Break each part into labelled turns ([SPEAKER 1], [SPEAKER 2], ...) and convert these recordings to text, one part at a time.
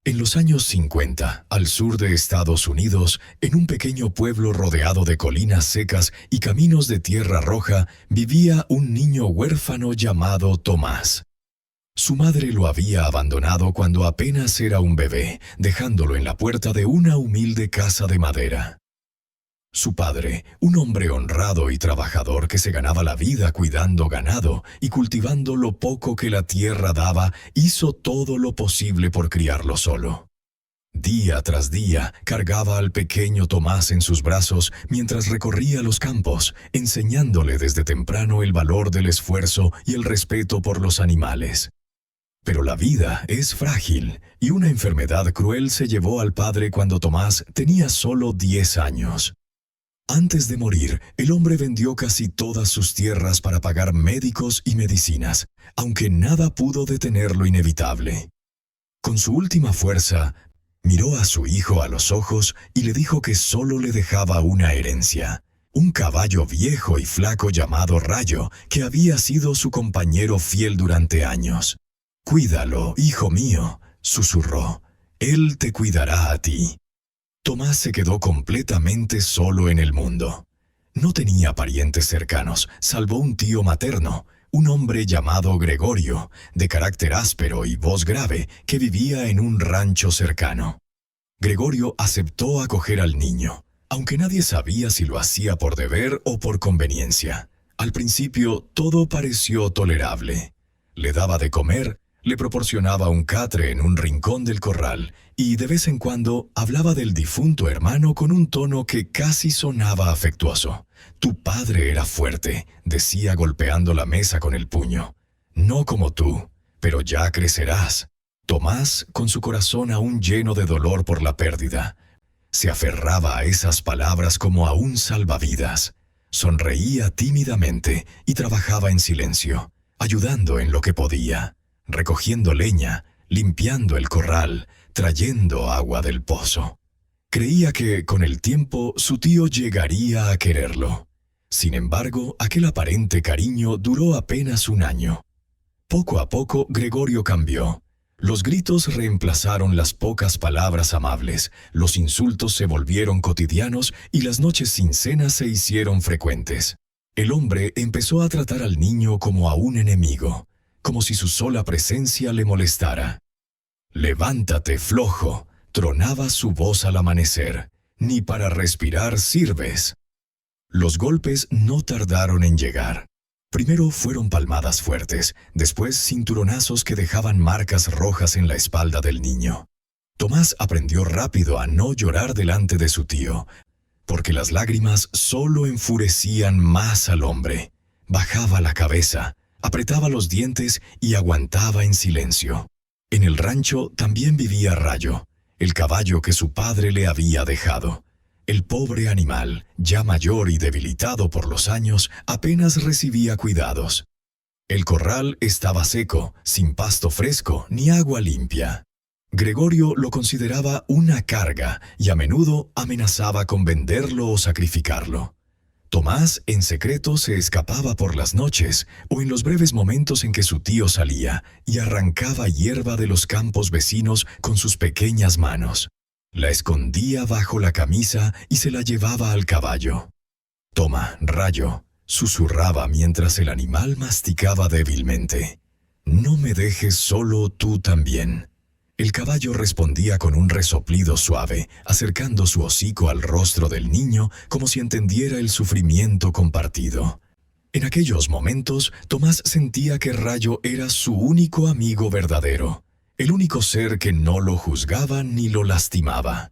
[SPEAKER 1] En los años 50, al sur de Estados Unidos, en un pequeño pueblo rodeado de colinas secas y caminos de tierra roja, vivía un niño huérfano llamado Tomás. Su madre lo había abandonado cuando apenas era un bebé, dejándolo en la puerta de una humilde casa de madera. Su padre, un hombre honrado y trabajador que se ganaba la vida cuidando ganado y cultivando lo poco que la tierra daba, hizo todo lo posible por criarlo solo. Día tras día cargaba al pequeño Tomás en sus brazos mientras recorría los campos, enseñándole desde temprano el valor del esfuerzo y el respeto por los animales. Pero la vida es frágil y una enfermedad cruel se llevó al padre cuando Tomás tenía solo 10 años. Antes de morir, el hombre vendió casi todas sus tierras para pagar médicos y medicinas, aunque nada pudo detener lo inevitable. Con su última fuerza, miró a su hijo a los ojos y le dijo que solo le dejaba una herencia, un caballo viejo y flaco llamado Rayo, que había sido su compañero fiel durante años. «Cuídalo, hijo mío», susurró, «él te cuidará a ti». Tomás se quedó completamente solo en el mundo. No tenía parientes cercanos, salvo un tío materno, un hombre llamado Gregorio, de carácter áspero y voz grave, que vivía en un rancho cercano. Gregorio aceptó acoger al niño, aunque nadie sabía si lo hacía por deber o por conveniencia. Al principio todo pareció tolerable. Le daba de comer, le proporcionaba un catre en un rincón del corral y de vez en cuando hablaba del difunto hermano con un tono que casi sonaba afectuoso. «Tu padre era fuerte», decía golpeando la mesa con el puño. «No como tú, pero ya crecerás». Tomás, con su corazón aún lleno de dolor por la pérdida, se aferraba a esas palabras como a un salvavidas. Sonreía tímidamente y trabajaba en silencio, ayudando en lo que podía, recogiendo leña, limpiando el corral, trayendo agua del pozo. Creía que, con el tiempo, su tío llegaría a quererlo. Sin embargo, aquel aparente cariño duró apenas un año. Poco a poco, Gregorio cambió. Los gritos reemplazaron las pocas palabras amables, los insultos se volvieron cotidianos y las noches sin cena se hicieron frecuentes. El hombre empezó a tratar al niño como a un enemigo, como si su sola presencia le molestara. «Levántate, flojo», tronaba su voz al amanecer. «Ni para respirar sirves». Los golpes no tardaron en llegar. Primero fueron palmadas fuertes, después cinturonazos que dejaban marcas rojas en la espalda del niño. Tomás aprendió rápido a no llorar delante de su tío, porque las lágrimas solo enfurecían más al hombre. Bajaba la cabeza, apretaba los dientes y aguantaba en silencio. En el rancho también vivía Rayo, el caballo que su padre le había dejado. El pobre animal, ya mayor y debilitado por los años, apenas recibía cuidados. El corral estaba seco, sin pasto fresco ni agua limpia. Gregorio lo consideraba una carga y a menudo amenazaba con venderlo o sacrificarlo. Tomás, en secreto, se escapaba por las noches o en los breves momentos en que su tío salía y arrancaba hierba de los campos vecinos con sus pequeñas manos. La escondía bajo la camisa y se la llevaba al caballo. «Toma, Rayo», susurraba mientras el animal masticaba débilmente. «No me dejes solo tú también». El caballo respondía con un resoplido suave, acercando su hocico al rostro del niño como si entendiera el sufrimiento compartido. En aquellos momentos, Tomás sentía que Rayo era su único amigo verdadero, el único ser que no lo juzgaba ni lo lastimaba.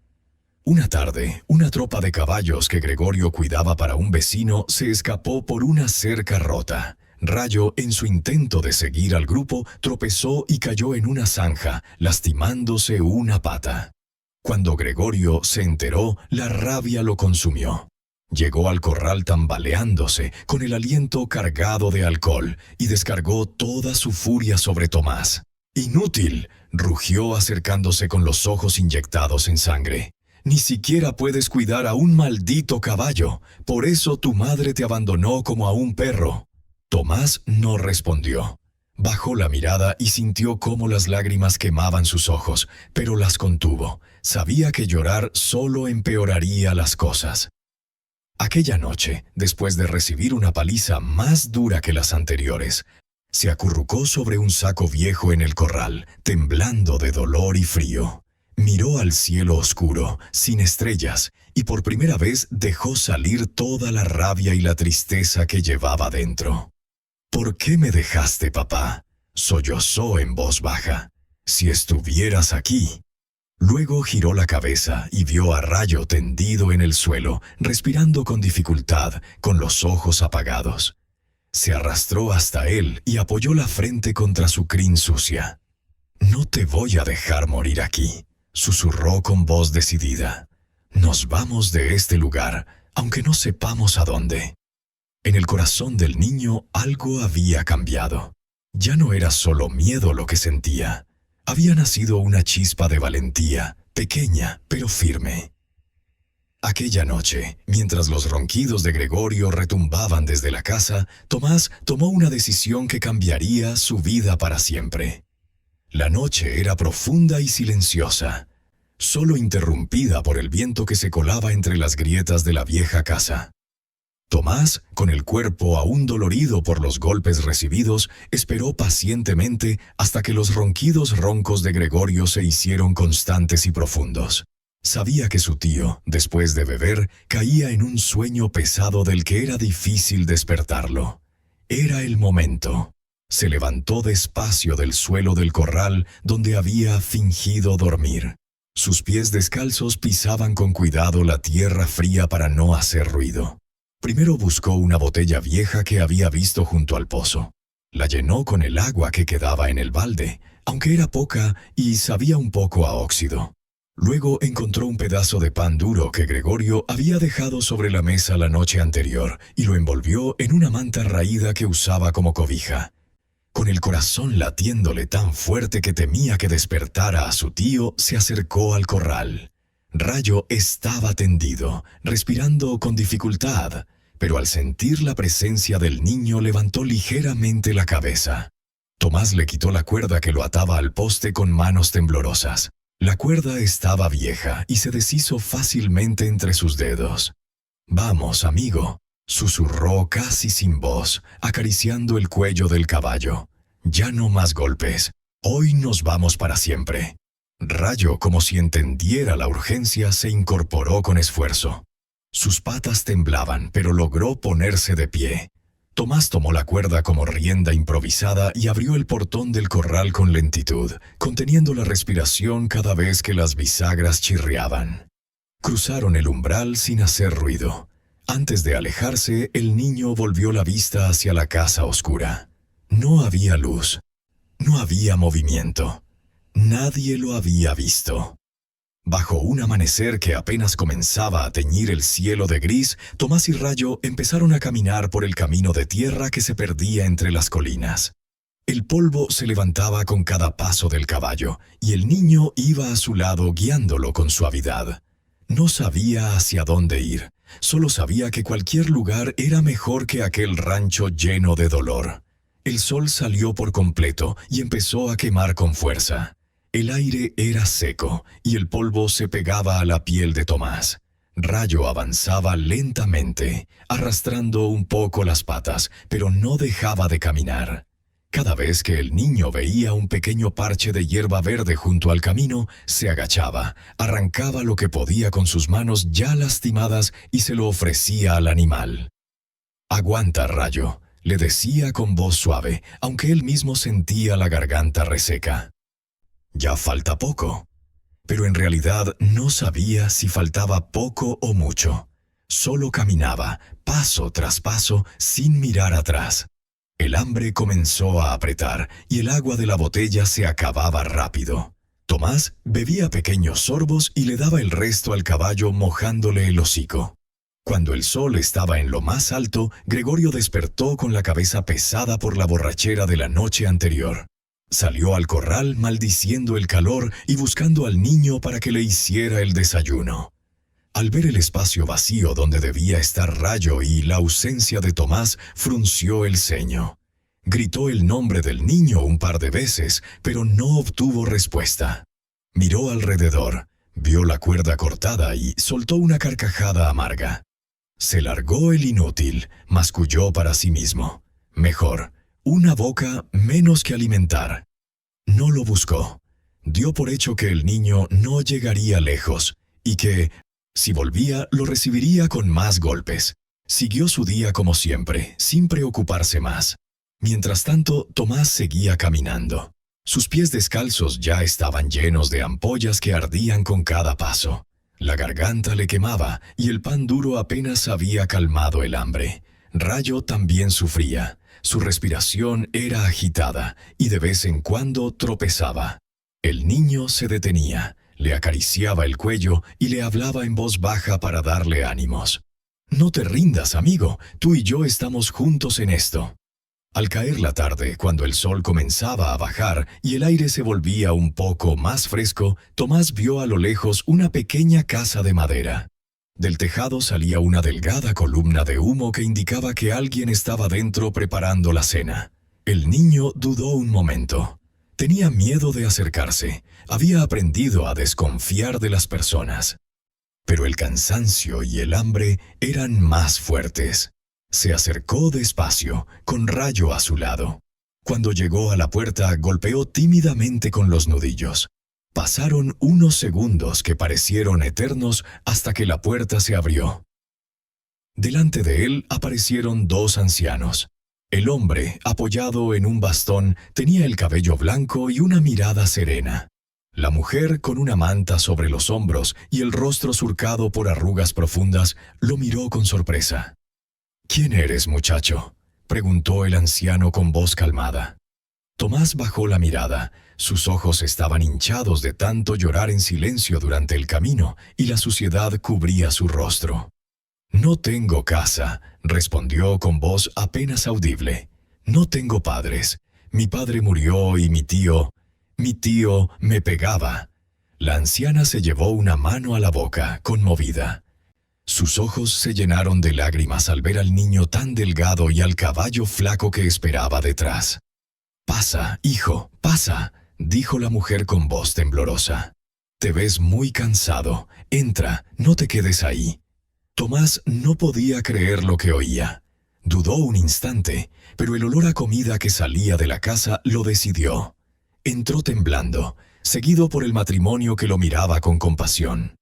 [SPEAKER 1] Una tarde, una tropa de caballos que Gregorio cuidaba para un vecino se escapó por una cerca rota. Rayo, en su intento de seguir al grupo, tropezó y cayó en una zanja, lastimándose una pata. Cuando Gregorio se enteró, la rabia lo consumió. Llegó al corral tambaleándose, con el aliento cargado de alcohol, y descargó toda su furia sobre Tomás. «Inútil», rugió acercándose con los ojos inyectados en sangre. «Ni siquiera puedes cuidar a un maldito caballo, por eso tu madre te abandonó como a un perro». Tomás no respondió. Bajó la mirada y sintió cómo las lágrimas quemaban sus ojos, pero las contuvo. Sabía que llorar solo empeoraría las cosas. Aquella noche, después de recibir una paliza más dura que las anteriores, se acurrucó sobre un saco viejo en el corral, temblando de dolor y frío. Miró al cielo oscuro, sin estrellas, y por primera vez dejó salir toda la rabia y la tristeza que llevaba dentro. «¿Por qué me dejaste, papá?», sollozó en voz baja. «Si estuvieras aquí». Luego giró la cabeza y vio a Rayo tendido en el suelo, respirando con dificultad, con los ojos apagados. Se arrastró hasta él y apoyó la frente contra su crin sucia. «No te voy a dejar morir aquí», susurró con voz decidida. «Nos vamos de este lugar, aunque no sepamos a dónde». En el corazón del niño algo había cambiado. Ya no era solo miedo lo que sentía. Había nacido una chispa de valentía, pequeña pero firme. Aquella noche, mientras los ronquidos de Gregorio retumbaban desde la casa, Tomás tomó una decisión que cambiaría su vida para siempre. La noche era profunda y silenciosa, solo interrumpida por el viento que se colaba entre las grietas de la vieja casa. Tomás, con el cuerpo aún dolorido por los golpes recibidos, esperó pacientemente hasta que los ronquidos roncos de Gregorio se hicieron constantes y profundos. Sabía que su tío, después de beber, caía en un sueño pesado del que era difícil despertarlo. Era el momento. Se levantó despacio del suelo del corral donde había fingido dormir. Sus pies descalzos pisaban con cuidado la tierra fría para no hacer ruido. Primero buscó una botella vieja que había visto junto al pozo. La llenó con el agua que quedaba en el balde, aunque era poca y sabía un poco a óxido. Luego encontró un pedazo de pan duro que Gregorio había dejado sobre la mesa la noche anterior y lo envolvió en una manta raída que usaba como cobija. Con el corazón latiéndole tan fuerte que temía que despertara a su tío, se acercó al corral. Rayo estaba tendido, respirando con dificultad, pero al sentir la presencia del niño levantó ligeramente la cabeza. Tomás le quitó la cuerda que lo ataba al poste con manos temblorosas. La cuerda estaba vieja y se deshizo fácilmente entre sus dedos. «Vamos, amigo», susurró casi sin voz, acariciando el cuello del caballo. «Ya no más golpes. Hoy nos vamos para siempre». Rayo, como si entendiera la urgencia, se incorporó con esfuerzo. Sus patas temblaban, pero logró ponerse de pie. Tomás tomó la cuerda como rienda improvisada y abrió el portón del corral con lentitud, conteniendo la respiración cada vez que las bisagras chirriaban. Cruzaron el umbral sin hacer ruido. Antes de alejarse, el niño volvió la vista hacia la casa oscura. No había luz. No había movimiento. Nadie lo había visto. Bajo un amanecer que apenas comenzaba a teñir el cielo de gris, Tomás y Rayo empezaron a caminar por el camino de tierra que se perdía entre las colinas. El polvo se levantaba con cada paso del caballo, y el niño iba a su lado guiándolo con suavidad. No sabía hacia dónde ir, solo sabía que cualquier lugar era mejor que aquel rancho lleno de dolor. El sol salió por completo y empezó a quemar con fuerza. El aire era seco y el polvo se pegaba a la piel de Tomás. Rayo avanzaba lentamente, arrastrando un poco las patas, pero no dejaba de caminar. Cada vez que el niño veía un pequeño parche de hierba verde junto al camino, se agachaba, arrancaba lo que podía con sus manos ya lastimadas y se lo ofrecía al animal. «Aguanta, Rayo», le decía con voz suave, aunque él mismo sentía la garganta reseca. «Ya falta poco». Pero en realidad no sabía si faltaba poco o mucho. Solo caminaba, paso tras paso, sin mirar atrás. El hambre comenzó a apretar y el agua de la botella se acababa rápido. Tomás bebía pequeños sorbos y le daba el resto al caballo mojándole el hocico. Cuando el sol estaba en lo más alto, Gregorio despertó con la cabeza pesada por la borrachera de la noche anterior. Salió al corral maldiciendo el calor y buscando al niño para que le hiciera el desayuno. Al ver el espacio vacío donde debía estar Rayo y la ausencia de Tomás, frunció el ceño. Gritó el nombre del niño un par de veces, pero no obtuvo respuesta. Miró alrededor, vio la cuerda cortada y soltó una carcajada amarga. Se largó el inútil, masculló para sí mismo. Mejor, una boca menos que alimentar. No lo buscó. Dio por hecho que el niño no llegaría lejos y que, si volvía, lo recibiría con más golpes. Siguió su día como siempre, sin preocuparse más. Mientras tanto, Tomás seguía caminando. Sus pies descalzos ya estaban llenos de ampollas que ardían con cada paso. La garganta le quemaba y el pan duro apenas había calmado el hambre. Rayo también sufría. Su respiración era agitada y de vez en cuando tropezaba. El niño se detenía, le acariciaba el cuello y le hablaba en voz baja para darle ánimos. «No te rindas, amigo, tú y yo estamos juntos en esto». Al caer la tarde, cuando el sol comenzaba a bajar y el aire se volvía un poco más fresco, Tomás vio a lo lejos una pequeña casa de madera. Del tejado salía una delgada columna de humo que indicaba que alguien estaba dentro preparando la cena. El niño dudó un momento. Tenía miedo de acercarse. Había aprendido a desconfiar de las personas. Pero el cansancio y el hambre eran más fuertes. Se acercó despacio, con Rayo a su lado. Cuando llegó a la puerta, golpeó tímidamente con los nudillos. Pasaron unos segundos que parecieron eternos hasta que la puerta se abrió. Delante de él aparecieron dos ancianos. El hombre, apoyado en un bastón, tenía el cabello blanco y una mirada serena. La mujer, con una manta sobre los hombros y el rostro surcado por arrugas profundas, lo miró con sorpresa. «¿Quién eres, muchacho?», preguntó el anciano con voz calmada. Tomás bajó la mirada. Sus ojos estaban hinchados de tanto llorar en silencio durante el camino y la suciedad cubría su rostro. «No tengo casa», respondió con voz apenas audible. «No tengo padres. Mi padre murió y mi tío me pegaba». La anciana se llevó una mano a la boca, conmovida. Sus ojos se llenaron de lágrimas al ver al niño tan delgado y al caballo flaco que esperaba detrás. «Pasa, hijo, pasa», dijo la mujer con voz temblorosa. «Te ves muy cansado. Entra, no te quedes ahí». Tomás no podía creer lo que oía. Dudó un instante, pero el olor a comida que salía de la casa lo decidió. Entró temblando, seguido por el matrimonio que lo miraba con compasión.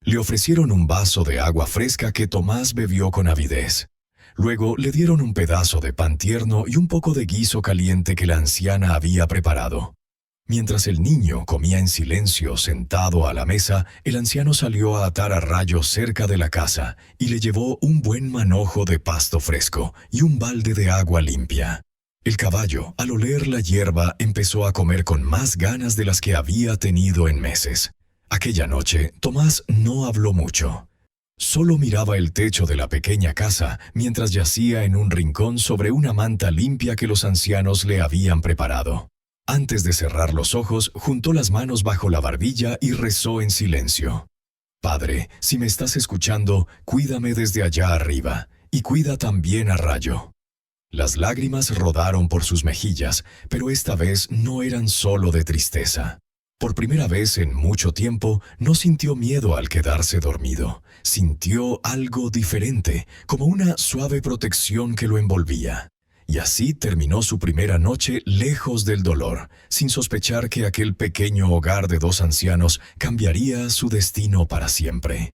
[SPEAKER 1] Le ofrecieron un vaso de agua fresca que Tomás bebió con avidez. Luego le dieron un pedazo de pan tierno y un poco de guiso caliente que la anciana había preparado. Mientras el niño comía en silencio sentado a la mesa, el anciano salió a atar a Rayo cerca de la casa y le llevó un buen manojo de pasto fresco y un balde de agua limpia. El caballo, al oler la hierba, empezó a comer con más ganas de las que había tenido en meses. Aquella noche, Tomás no habló mucho. Solo miraba el techo de la pequeña casa mientras yacía en un rincón sobre una manta limpia que los ancianos le habían preparado. Antes de cerrar los ojos, juntó las manos bajo la barbilla y rezó en silencio. «Padre, si me estás escuchando, cuídame desde allá arriba, y cuida también a Rayo». Las lágrimas rodaron por sus mejillas, pero esta vez no eran solo de tristeza. Por primera vez en mucho tiempo, no sintió miedo al quedarse dormido. Sintió algo diferente, como una suave protección que lo envolvía. Y así terminó su primera noche lejos del dolor, sin sospechar que aquel pequeño hogar de dos ancianos cambiaría su destino para siempre.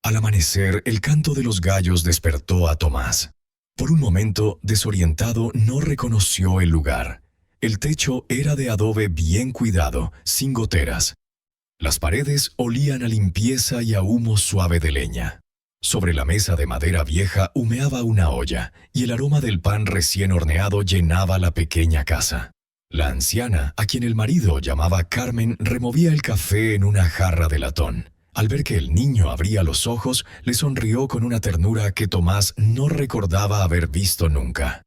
[SPEAKER 1] Al amanecer, el canto de los gallos despertó a Tomás. Por un momento, desorientado, no reconoció el lugar. El techo era de adobe bien cuidado, sin goteras. Las paredes olían a limpieza y a humo suave de leña. Sobre la mesa de madera vieja humeaba una olla, y el aroma del pan recién horneado llenaba la pequeña casa. La anciana, a quien el marido llamaba Carmen, removía el café en una jarra de latón. Al ver que el niño abría los ojos, le sonrió con una ternura que Tomás no recordaba haber visto nunca.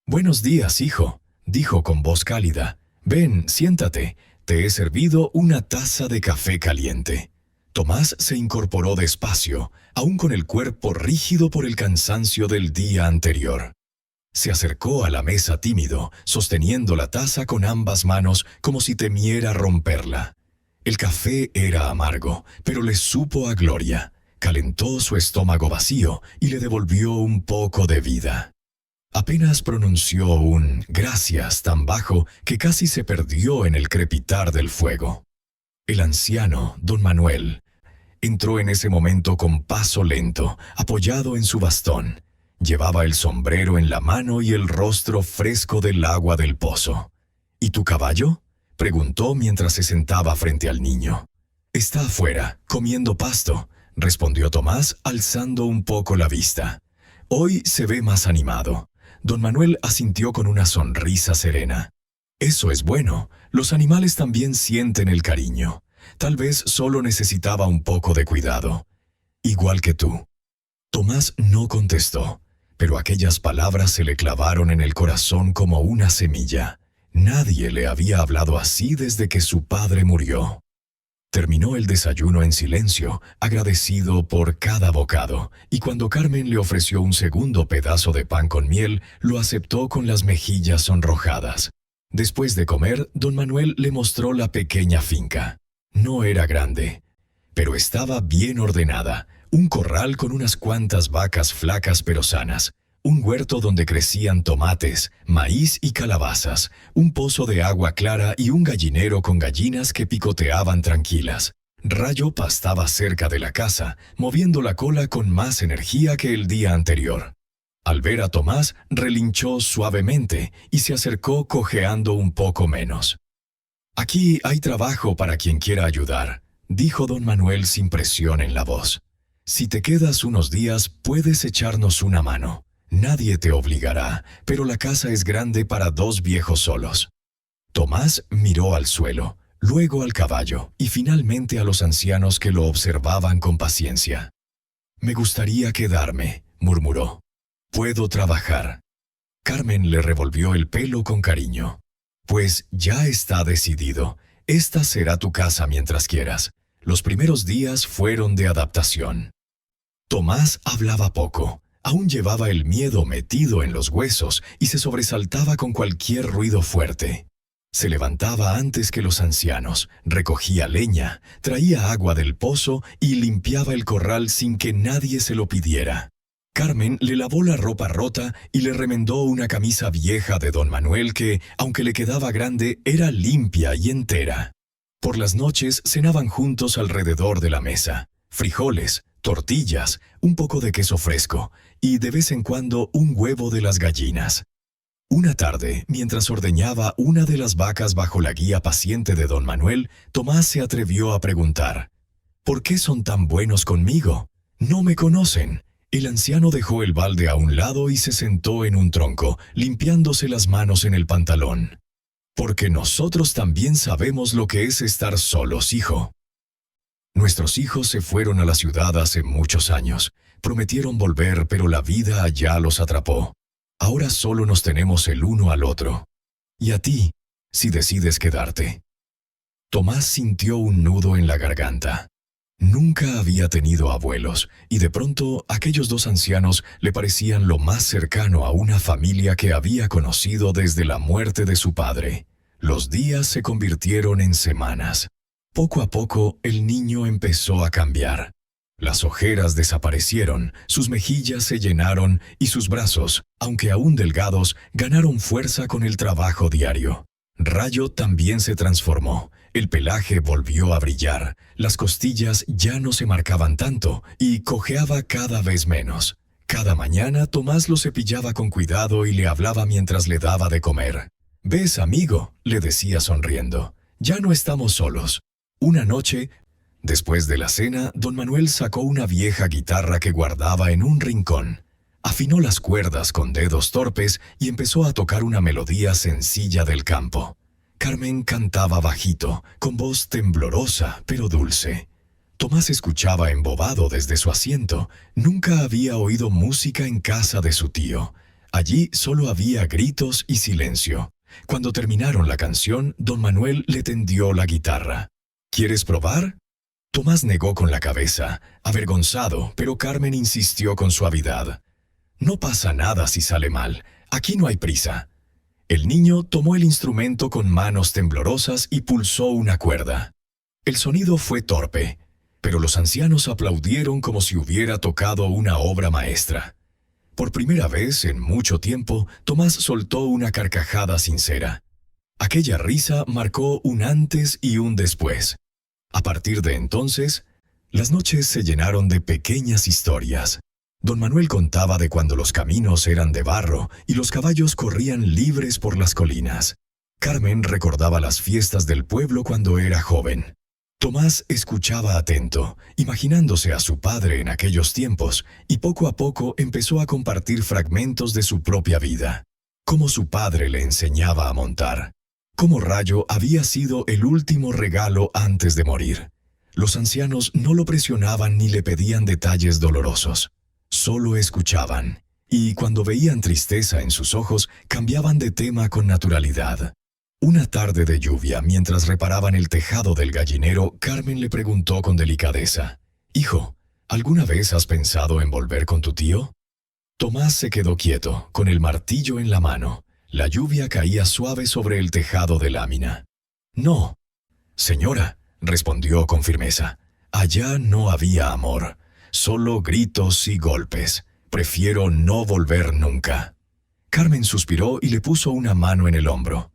[SPEAKER 1] «Buenos días, hijo», dijo con voz cálida. «Ven, siéntate. Te he servido una taza de café caliente». Tomás se incorporó despacio, aún con el cuerpo rígido por el cansancio del día anterior. Se acercó a la mesa tímido, sosteniendo la taza con ambas manos como si temiera romperla. El café era amargo, pero le supo a gloria. Calentó su estómago vacío y le devolvió un poco de vida. Apenas pronunció un gracias tan bajo que casi se perdió en el crepitar del fuego. El anciano, don Manuel, entró en ese momento con paso lento, apoyado en su bastón. Llevaba el sombrero en la mano y el rostro fresco del agua del pozo. ¿Y tu caballo?, preguntó mientras se sentaba frente al niño. Está afuera, comiendo pasto, respondió Tomás, alzando un poco la vista. Hoy se ve más animado. Don Manuel asintió con una sonrisa serena. Eso es bueno. Los animales también sienten el cariño. Tal vez solo necesitaba un poco de cuidado. Igual que tú. Tomás no contestó, pero aquellas palabras se le clavaron en el corazón como una semilla. Nadie le había hablado así desde que su padre murió. Terminó el desayuno en silencio, agradecido por cada bocado, y cuando Carmen le ofreció un segundo pedazo de pan con miel, lo aceptó con las mejillas sonrojadas. Después de comer, don Manuel le mostró la pequeña finca. No era grande, pero estaba bien ordenada. Un corral con unas cuantas vacas flacas pero sanas, un huerto donde crecían tomates, maíz y calabazas, un pozo de agua clara y un gallinero con gallinas que picoteaban tranquilas. Rayo pastaba cerca de la casa, moviendo la cola con más energía que el día anterior. Al ver a Tomás, relinchó suavemente y se acercó cojeando un poco menos. «Aquí hay trabajo para quien quiera ayudar», dijo don Manuel sin presión en la voz. «Si te quedas unos días, puedes echarnos una mano. Nadie te obligará, pero la casa es grande para 2 viejos solos». Tomás miró al suelo, luego al caballo y finalmente a los ancianos que lo observaban con paciencia. «Me gustaría quedarme», murmuró. «Puedo trabajar». Carmen le revolvió el pelo con cariño. «Pues ya está decidido. Esta será tu casa mientras quieras». Los primeros días fueron de adaptación. Tomás hablaba poco. Aún llevaba el miedo metido en los huesos y se sobresaltaba con cualquier ruido fuerte. Se levantaba antes que los ancianos, recogía leña, traía agua del pozo y limpiaba el corral sin que nadie se lo pidiera. Carmen le lavó la ropa rota y le remendó una camisa vieja de don Manuel que, aunque le quedaba grande, era limpia y entera. Por las noches cenaban juntos alrededor de la mesa. Frijoles, tortillas, un poco de queso fresco y de vez en cuando un huevo de las gallinas. Una tarde, mientras ordeñaba una de las vacas bajo la guía paciente de don Manuel, Tomás se atrevió a preguntar: «¿Por qué son tan buenos conmigo? No me conocen». El anciano dejó el balde a un lado y se sentó en un tronco, limpiándose las manos en el pantalón. «Porque nosotros también sabemos lo que es estar solos, hijo. Nuestros hijos se fueron a la ciudad hace muchos años. Prometieron volver, pero la vida allá los atrapó. Ahora solo nos tenemos el uno al otro. Y a ti, si decides quedarte». Tomás sintió un nudo en la garganta. Nunca había tenido abuelos, y de pronto aquellos 2 ancianos le parecían lo más cercano a una familia que había conocido desde la muerte de su padre. Los días se convirtieron en semanas. Poco a poco el niño empezó a cambiar. Las ojeras desaparecieron, sus mejillas se llenaron y sus brazos, aunque aún delgados, ganaron fuerza con el trabajo diario. Rayo también se transformó. El pelaje volvió a brillar, las costillas ya no se marcaban tanto y cojeaba cada vez menos. Cada mañana Tomás lo cepillaba con cuidado y le hablaba mientras le daba de comer. «¿Ves, amigo?», le decía sonriendo. «Ya no estamos solos». Una noche, después de la cena, don Manuel sacó una vieja guitarra que guardaba en un rincón. Afinó las cuerdas con dedos torpes y empezó a tocar una melodía sencilla del campo. Carmen cantaba bajito, con voz temblorosa pero dulce. Tomás escuchaba embobado desde su asiento. Nunca había oído música en casa de su tío. Allí solo había gritos y silencio. Cuando terminaron la canción, don Manuel le tendió la guitarra. «¿Quieres probar?». Tomás negó con la cabeza, avergonzado, pero Carmen insistió con suavidad. «No pasa nada si sale mal. aquí no hay prisa». El niño tomó el instrumento con manos temblorosas y pulsó una cuerda. El sonido fue torpe, pero los ancianos aplaudieron como si hubiera tocado una obra maestra. Por primera vez en mucho tiempo, Tomás soltó una carcajada sincera. Aquella risa marcó un antes y un después. A partir de entonces, las noches se llenaron de pequeñas historias. Don Manuel contaba de cuando los caminos eran de barro y los caballos corrían libres por las colinas. Carmen recordaba las fiestas del pueblo cuando era joven. Tomás escuchaba atento, imaginándose a su padre en aquellos tiempos, y poco a poco empezó a compartir fragmentos de su propia vida. Cómo su padre le enseñaba a montar. Cómo Rayo había sido el último regalo antes de morir. Los ancianos no lo presionaban ni le pedían detalles dolorosos. Solo escuchaban, y cuando veían tristeza en sus ojos, cambiaban de tema con naturalidad. Una tarde de lluvia, mientras reparaban el tejado del gallinero, Carmen le preguntó con delicadeza: «Hijo, ¿alguna vez has pensado en volver con tu tío?». Tomás se quedó quieto, con el martillo en la mano. La lluvia caía suave sobre el tejado de lámina. «No, señora», respondió con firmeza, «allá no había amor, solo gritos y golpes. Prefiero no volver nunca». Carmen suspiró y le puso una mano en el hombro.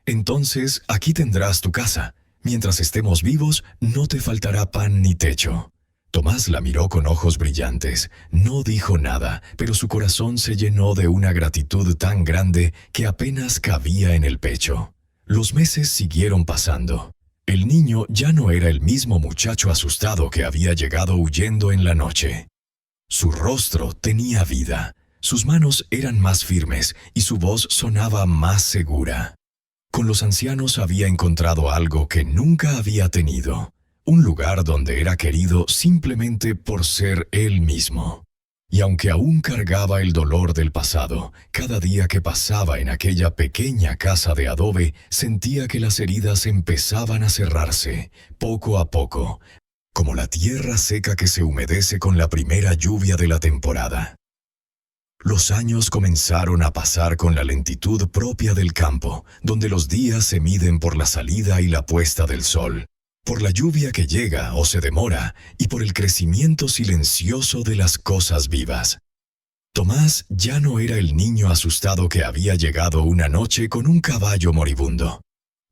[SPEAKER 1] «Entonces, aquí tendrás tu casa. Mientras estemos vivos, no te faltará pan ni techo». Tomás la miró con ojos brillantes. No dijo nada, pero su corazón se llenó de una gratitud tan grande que apenas cabía en el pecho. Los meses siguieron pasando. El niño ya no era el mismo muchacho asustado que había llegado huyendo en la noche. Su rostro tenía vida, sus manos eran más firmes y su voz sonaba más segura. Con los ancianos había encontrado algo que nunca había tenido, un lugar donde era querido simplemente por ser él mismo. Y aunque aún cargaba el dolor del pasado, cada día que pasaba en aquella pequeña casa de adobe, sentía que las heridas empezaban a cerrarse, poco a poco, como la tierra seca que se humedece con la primera lluvia de la temporada. Los años comenzaron a pasar con la lentitud propia del campo, donde los días se miden por la salida y la puesta del sol, por la lluvia que llega o se demora y por el crecimiento silencioso de las cosas vivas. Tomás ya no era el niño asustado que había llegado una noche con un caballo moribundo.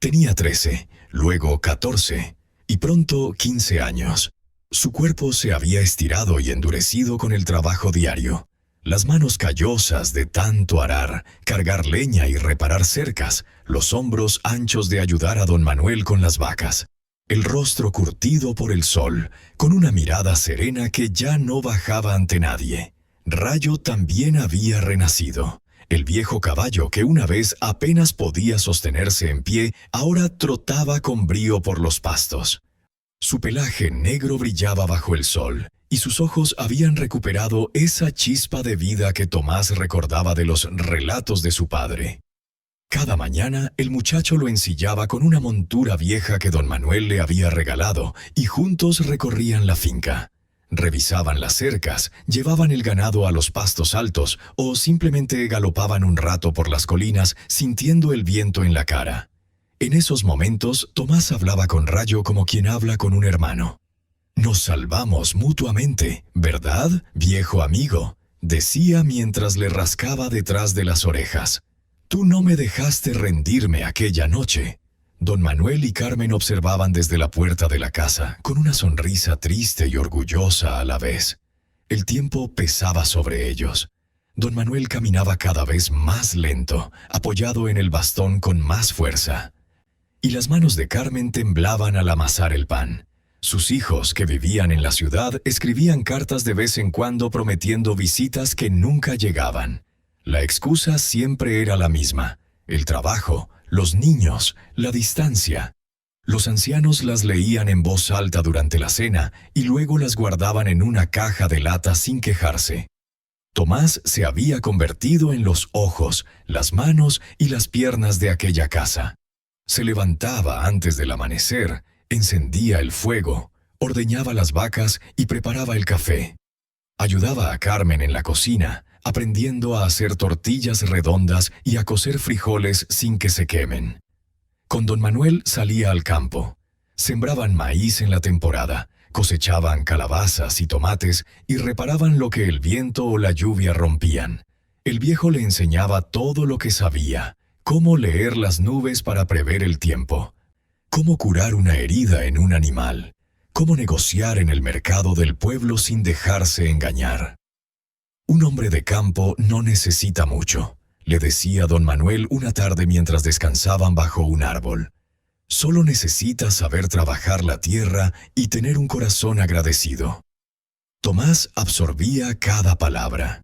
[SPEAKER 1] Tenía 13, luego 14 y pronto 15 años. Su cuerpo se había estirado y endurecido con el trabajo diario. Las manos callosas de tanto arar, cargar leña y reparar cercas, los hombros anchos de ayudar a don Manuel con las vacas, el rostro curtido por el sol, con una mirada serena que ya no bajaba ante nadie. Rayo también había renacido. El viejo caballo que una vez apenas podía sostenerse en pie, ahora trotaba con brío por los pastos. Su pelaje negro brillaba bajo el sol, y sus ojos habían recuperado esa chispa de vida que Tomás recordaba de los relatos de su padre. Cada mañana el muchacho lo ensillaba con una montura vieja que don Manuel le había regalado, y juntos recorrían la finca. Revisaban las cercas, llevaban el ganado a los pastos altos o simplemente galopaban un rato por las colinas sintiendo el viento en la cara. En esos momentos, Tomás hablaba con Rayo como quien habla con un hermano. «Nos salvamos mutuamente, ¿verdad, viejo amigo?», decía mientras le rascaba detrás de las orejas. «Tú no me dejaste rendirme aquella noche». Don Manuel y Carmen observaban desde la puerta de la casa, con una sonrisa triste y orgullosa a la vez. El tiempo pesaba sobre ellos. Don Manuel caminaba cada vez más lento, apoyado en el bastón con más fuerza. Y las manos de Carmen temblaban al amasar el pan. Sus hijos, que vivían en la ciudad, escribían cartas de vez en cuando prometiendo visitas que nunca llegaban. La excusa siempre era la misma: el trabajo, los niños, la distancia. Los ancianos las leían en voz alta durante la cena y luego las guardaban en una caja de lata sin quejarse. Tomás se había convertido en los ojos, las manos y las piernas de aquella casa. Se levantaba antes del amanecer, encendía el fuego, ordeñaba las vacas y preparaba el café. Ayudaba a Carmen en la cocina, aprendiendo a hacer tortillas redondas y a cocer frijoles sin que se quemen. Con don Manuel salía al campo. Sembraban maíz en la temporada, cosechaban calabazas y tomates y reparaban lo que el viento o la lluvia rompían. El viejo le enseñaba todo lo que sabía, cómo leer las nubes para prever el tiempo, cómo curar una herida en un animal, cómo negociar en el mercado del pueblo sin dejarse engañar. Un hombre de campo no necesita mucho, le decía don Manuel una tarde mientras descansaban bajo un árbol. Solo necesita saber trabajar la tierra y tener un corazón agradecido. Tomás absorbía cada palabra.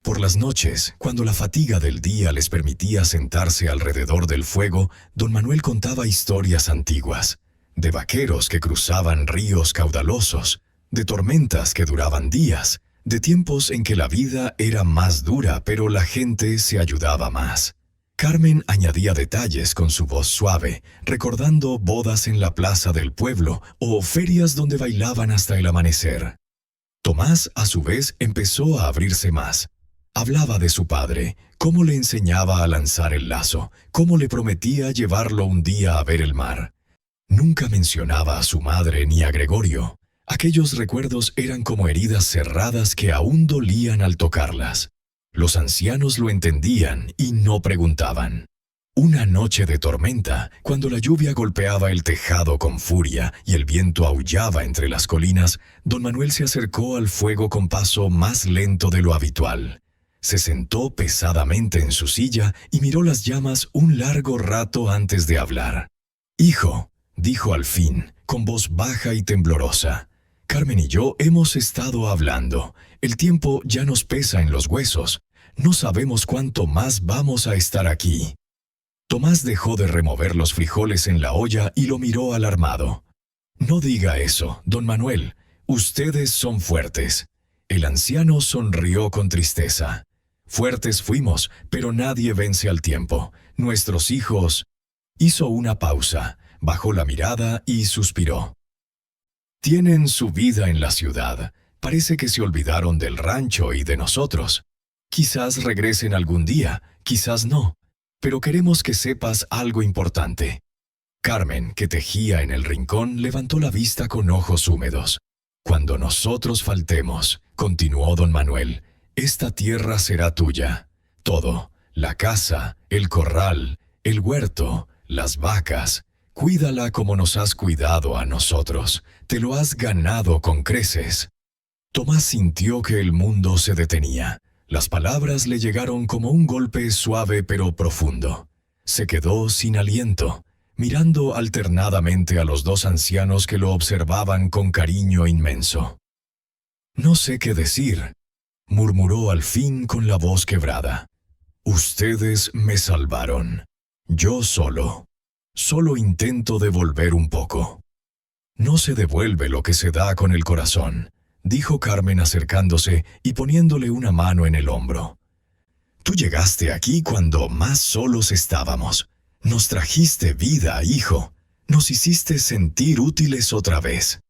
[SPEAKER 1] Por las noches, cuando la fatiga del día les permitía sentarse alrededor del fuego, don Manuel contaba historias antiguas, de vaqueros que cruzaban ríos caudalosos, de tormentas que duraban días, de tiempos en que la vida era más dura pero la gente se ayudaba más. Carmen añadía detalles con su voz suave, recordando bodas en la plaza del pueblo o ferias donde bailaban hasta el amanecer. Tomás, a su vez, empezó a abrirse más. Hablaba de su padre, cómo le enseñaba a lanzar el lazo, cómo le prometía llevarlo un día a ver el mar. Nunca mencionaba a su madre ni a Gregorio. Aquellos recuerdos eran como heridas cerradas que aún dolían al tocarlas. Los ancianos lo entendían y no preguntaban. Una noche de tormenta, cuando la lluvia golpeaba el tejado con furia y el viento aullaba entre las colinas, don Manuel se acercó al fuego con paso más lento de lo habitual. Se sentó pesadamente en su silla y miró las llamas un largo rato antes de hablar. «Hijo», dijo al fin, con voz baja y temblorosa, «Carmen y yo hemos estado hablando. El tiempo ya nos pesa en los huesos. No sabemos cuánto más vamos a estar aquí». Tomás dejó de remover los frijoles en la olla y lo miró alarmado. «No diga eso, don Manuel. Ustedes son fuertes». El anciano sonrió con tristeza. «Fuertes fuimos, pero nadie vence al tiempo. Nuestros hijos...» Hizo una pausa, bajó la mirada y suspiró. «Tienen su vida en la ciudad. Parece que se olvidaron del rancho y de nosotros. Quizás regresen algún día, quizás no. Pero queremos que sepas algo importante». Carmen, que tejía en el rincón, levantó la vista con ojos húmedos. «Cuando nosotros faltemos», continuó don Manuel, «esta tierra será tuya. Todo, la casa, el corral, el huerto, las vacas. Cuídala como nos has cuidado a nosotros. Te lo has ganado con creces». Tomás sintió que el mundo se detenía. Las palabras le llegaron como un golpe suave pero profundo. Se quedó sin aliento, mirando alternadamente a los dos ancianos que lo observaban con cariño inmenso. «No sé qué decir», murmuró al fin con la voz quebrada. «Ustedes me salvaron. Yo solo intento devolver un poco». «No se devuelve lo que se da con el corazón», dijo Carmen acercándose y poniéndole una mano en el hombro. «Tú llegaste aquí cuando más solos estábamos. Nos trajiste vida, hijo. Nos hiciste sentir útiles otra vez».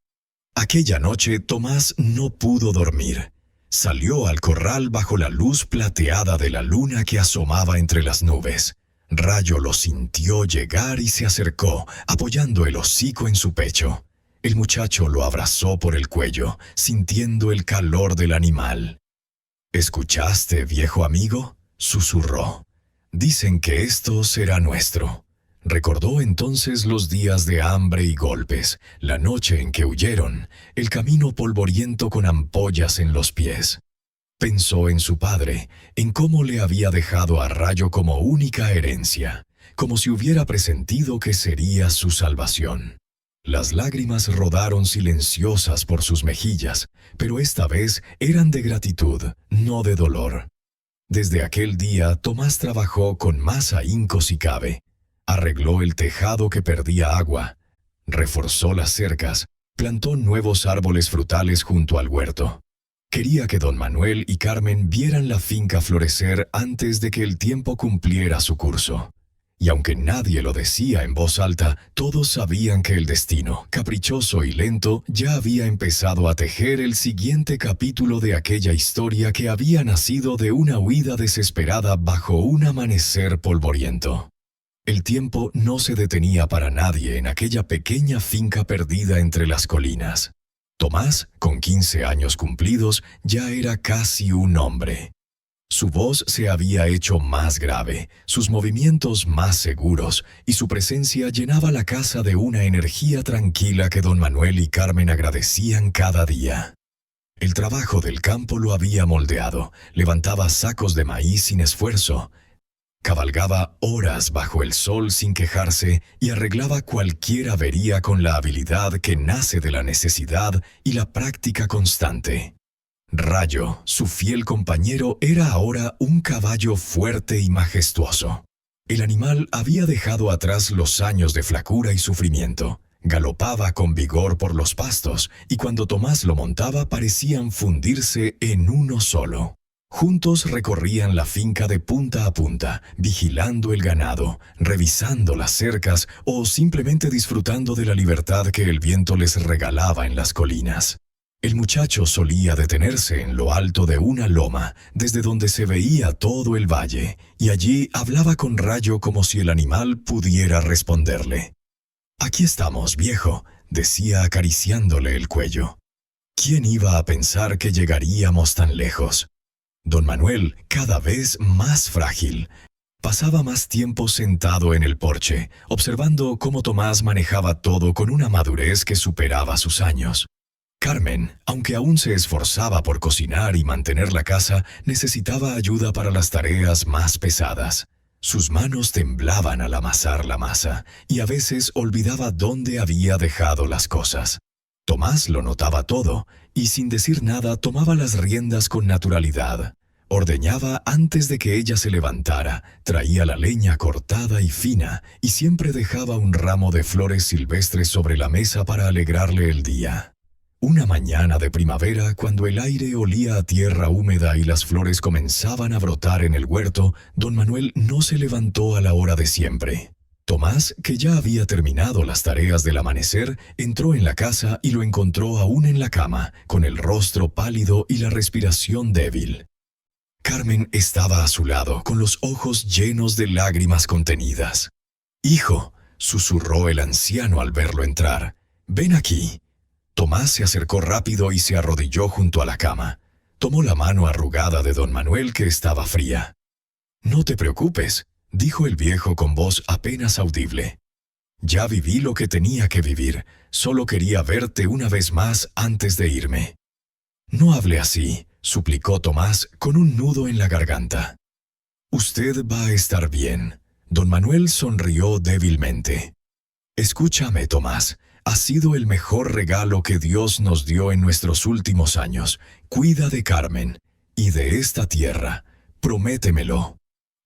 [SPEAKER 1] Aquella noche Tomás no pudo dormir. Salió al corral bajo la luz plateada de la luna que asomaba entre las nubes. Rayo lo sintió llegar y se acercó, apoyando el hocico en su pecho. El muchacho lo abrazó por el cuello, sintiendo el calor del animal. «¿Escuchaste, viejo amigo?», susurró. «Dicen que esto será nuestro». Recordó entonces los días de hambre y golpes, la noche en que huyeron, el camino polvoriento con ampollas en los pies. Pensó en su padre, en cómo le había dejado a Rayo como única herencia, como si hubiera presentido que sería su salvación. Las lágrimas rodaron silenciosas por sus mejillas, pero esta vez eran de gratitud, no de dolor. Desde aquel día Tomás trabajó con más ahínco si cabe. Arregló el tejado que perdía agua, reforzó las cercas, plantó nuevos árboles frutales junto al huerto. Quería que don Manuel y Carmen vieran la finca florecer antes de que el tiempo cumpliera su curso. Y aunque nadie lo decía en voz alta, todos sabían que el destino, caprichoso y lento, ya había empezado a tejer el siguiente capítulo de aquella historia que había nacido de una huida desesperada bajo un amanecer polvoriento. El tiempo no se detenía para nadie en aquella pequeña finca perdida entre las colinas. Tomás, con 15 años cumplidos, ya era casi un hombre. Su voz se había hecho más grave, sus movimientos más seguros, y su presencia llenaba la casa de una energía tranquila que don Manuel y Carmen agradecían cada día. El trabajo del campo lo había moldeado, levantaba sacos de maíz sin esfuerzo, cabalgaba horas bajo el sol sin quejarse y arreglaba cualquier avería con la habilidad que nace de la necesidad y la práctica constante. Rayo, su fiel compañero, era ahora un caballo fuerte y majestuoso. El animal había dejado atrás los años de flacura y sufrimiento. Galopaba con vigor por los pastos y cuando Tomás lo montaba parecían fundirse en uno solo. Juntos recorrían la finca de punta a punta, vigilando el ganado, revisando las cercas o simplemente disfrutando de la libertad que el viento les regalaba en las colinas. El muchacho solía detenerse en lo alto de una loma, desde donde se veía todo el valle, y allí hablaba con Rayo como si el animal pudiera responderle. «Aquí estamos, viejo», decía acariciándole el cuello. ¿Quién iba a pensar que llegaríamos tan lejos? Don Manuel, cada vez más frágil, pasaba más tiempo sentado en el porche, observando cómo Tomás manejaba todo con una madurez que superaba sus años. Carmen, aunque aún se esforzaba por cocinar y mantener la casa, necesitaba ayuda para las tareas más pesadas. Sus manos temblaban al amasar la masa, y a veces olvidaba dónde había dejado las cosas. Tomás lo notaba todo, y sin decir nada tomaba las riendas con naturalidad. Ordeñaba antes de que ella se levantara, traía la leña cortada y fina, y siempre dejaba un ramo de flores silvestres sobre la mesa para alegrarle el día. Una mañana de primavera, cuando el aire olía a tierra húmeda y las flores comenzaban a brotar en el huerto, don Manuel no se levantó a la hora de siempre. Tomás, que ya había terminado las tareas del amanecer, entró en la casa y lo encontró aún en la cama, con el rostro pálido y la respiración débil. Carmen estaba a su lado, con los ojos llenos de lágrimas contenidas. «Hijo», susurró el anciano al verlo entrar, «ven aquí». Tomás se acercó rápido y se arrodilló junto a la cama. Tomó la mano arrugada de don Manuel, que estaba fría. «No te preocupes», dijo el viejo con voz apenas audible. «Ya viví lo que tenía que vivir. Solo quería verte una vez más antes de irme». «No hable así», suplicó Tomás con un nudo en la garganta. «Usted va a estar bien». Don Manuel sonrió débilmente. «Escúchame, Tomás. Ha sido el mejor regalo que Dios nos dio en nuestros últimos años. Cuida de Carmen y de esta tierra. Prométemelo».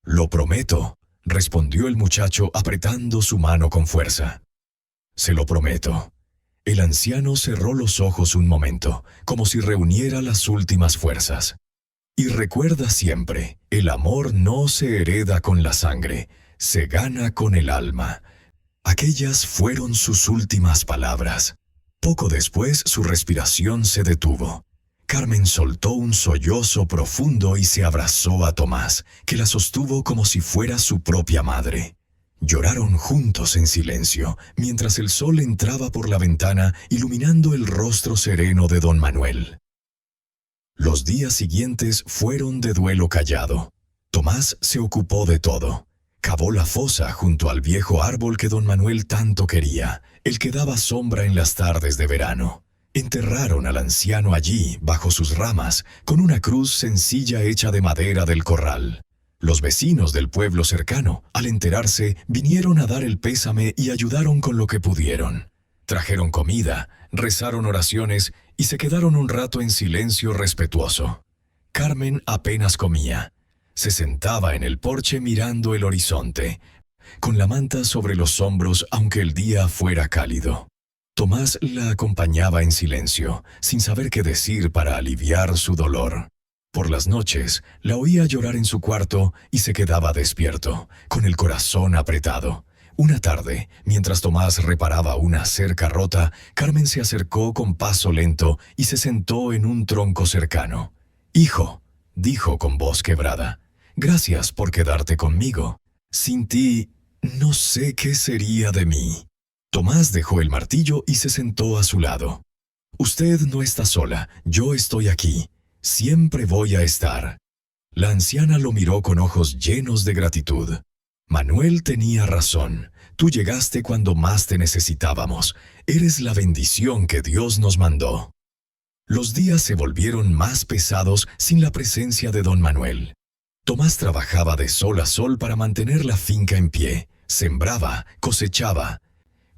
[SPEAKER 1] «Lo prometo», respondió el muchacho apretando su mano con fuerza. «Se lo prometo». El anciano cerró los ojos un momento, como si reuniera las últimas fuerzas. «Y recuerda siempre, el amor no se hereda con la sangre, se gana con el alma». Aquellas fueron sus últimas palabras. Poco después su respiración se detuvo. Carmen soltó un sollozo profundo y se abrazó a Tomás, que la sostuvo como si fuera su propia madre. Lloraron juntos en silencio, mientras el sol entraba por la ventana, iluminando el rostro sereno de don Manuel. Los días siguientes fueron de duelo callado. Tomás se ocupó de todo. Cavó la fosa junto al viejo árbol que don Manuel tanto quería, el que daba sombra en las tardes de verano. Enterraron al anciano allí, bajo sus ramas, con una cruz sencilla hecha de madera del corral. Los vecinos del pueblo cercano, al enterarse, vinieron a dar el pésame y ayudaron con lo que pudieron. Trajeron comida, rezaron oraciones y se quedaron un rato en silencio respetuoso. Carmen apenas comía. Se sentaba en el porche mirando el horizonte, con la manta sobre los hombros aunque el día fuera cálido. Tomás la acompañaba en silencio, sin saber qué decir para aliviar su dolor. Por las noches, la oía llorar en su cuarto y se quedaba despierto, con el corazón apretado. Una tarde, mientras Tomás reparaba una cerca rota, Carmen se acercó con paso lento y se sentó en un tronco cercano. «Hijo», dijo con voz quebrada, «gracias por quedarte conmigo. Sin ti, no sé qué sería de mí». Tomás dejó el martillo y se sentó a su lado. «Usted no está sola, yo estoy aquí. Siempre voy a estar». La anciana lo miró con ojos llenos de gratitud. «Manuel tenía razón. Tú llegaste cuando más te necesitábamos. Eres la bendición que Dios nos mandó». Los días se volvieron más pesados sin la presencia de don Manuel. Tomás trabajaba de sol a sol para mantener la finca en pie. Sembraba, cosechaba,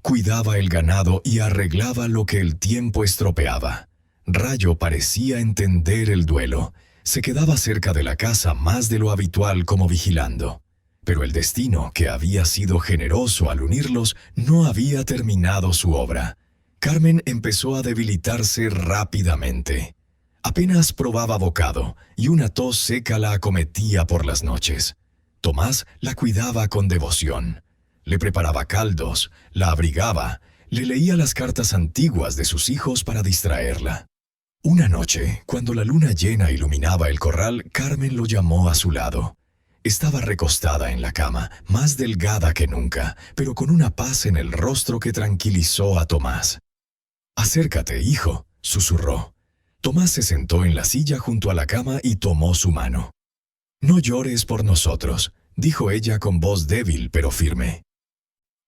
[SPEAKER 1] cuidaba el ganado y arreglaba lo que el tiempo estropeaba. Rayo parecía entender el duelo. Se quedaba cerca de la casa más de lo habitual como vigilando. Pero el destino, que había sido generoso al unirlos, no había terminado su obra. Carmen empezó a debilitarse rápidamente. Apenas probaba bocado y una tos seca la acometía por las noches. Tomás la cuidaba con devoción. Le preparaba caldos, la abrigaba, le leía las cartas antiguas de sus hijos para distraerla. Una noche, cuando la luna llena iluminaba el corral, Carmen lo llamó a su lado. Estaba recostada en la cama, más delgada que nunca, pero con una paz en el rostro que tranquilizó a Tomás. «Acércate, hijo», susurró. Tomás se sentó en la silla junto a la cama y tomó su mano. «No llores por nosotros», dijo ella con voz débil pero firme.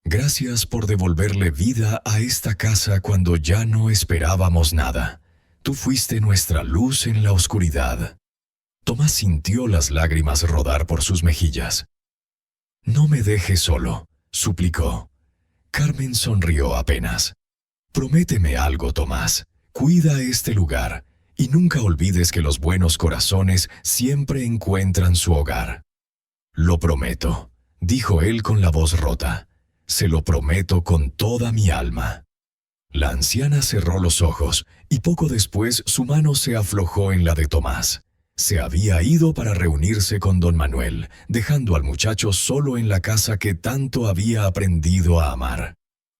[SPEAKER 1] «Gracias por devolverle vida a esta casa cuando ya no esperábamos nada. Tú fuiste nuestra luz en la oscuridad». Tomás sintió las lágrimas rodar por sus mejillas. «No me dejes solo», suplicó. Carmen sonrió apenas. «Prométeme algo, Tomás. Cuida este lugar y nunca olvides que los buenos corazones siempre encuentran su hogar». «Lo prometo», dijo él con la voz rota. «Se lo prometo con toda mi alma». La anciana cerró los ojos y poco después su mano se aflojó en la de Tomás. Se había ido para reunirse con don Manuel, dejando al muchacho solo en la casa que tanto había aprendido a amar.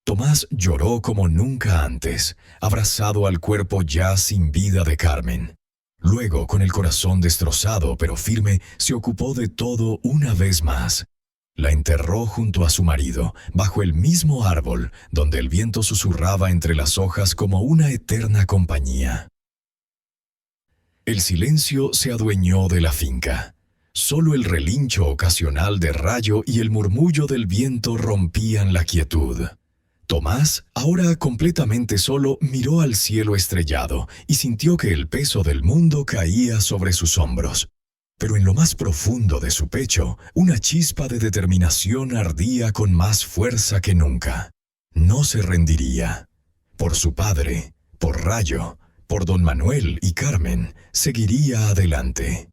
[SPEAKER 1] Tomás lloró como nunca antes, abrazado al cuerpo ya sin vida de Carmen. Luego, con el corazón destrozado pero firme, se ocupó de todo una vez más. La enterró junto a su marido, bajo el mismo árbol, donde el viento susurraba entre las hojas como una eterna compañía. El silencio se adueñó de la finca. Solo el relincho ocasional de Rayo y el murmullo del viento rompían la quietud. Tomás, ahora completamente solo, miró al cielo estrellado y sintió que el peso del mundo caía sobre sus hombros. Pero en lo más profundo de su pecho, una chispa de determinación ardía con más fuerza que nunca. No se rendiría. Por su padre, por Rayo, por don Manuel y Carmen, seguiría adelante.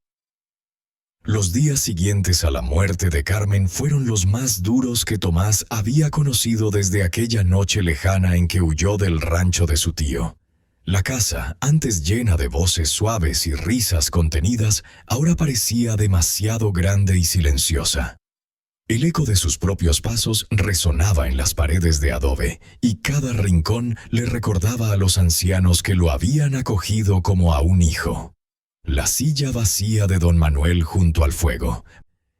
[SPEAKER 1] Los días siguientes a la muerte de Carmen fueron los más duros que Tomás había conocido desde aquella noche lejana en que huyó del rancho de su tío. La casa, antes llena de voces suaves y risas contenidas, ahora parecía demasiado grande y silenciosa. El eco de sus propios pasos resonaba en las paredes de adobe, y cada rincón le recordaba a los ancianos que lo habían acogido como a un hijo. La silla vacía de don Manuel junto al fuego,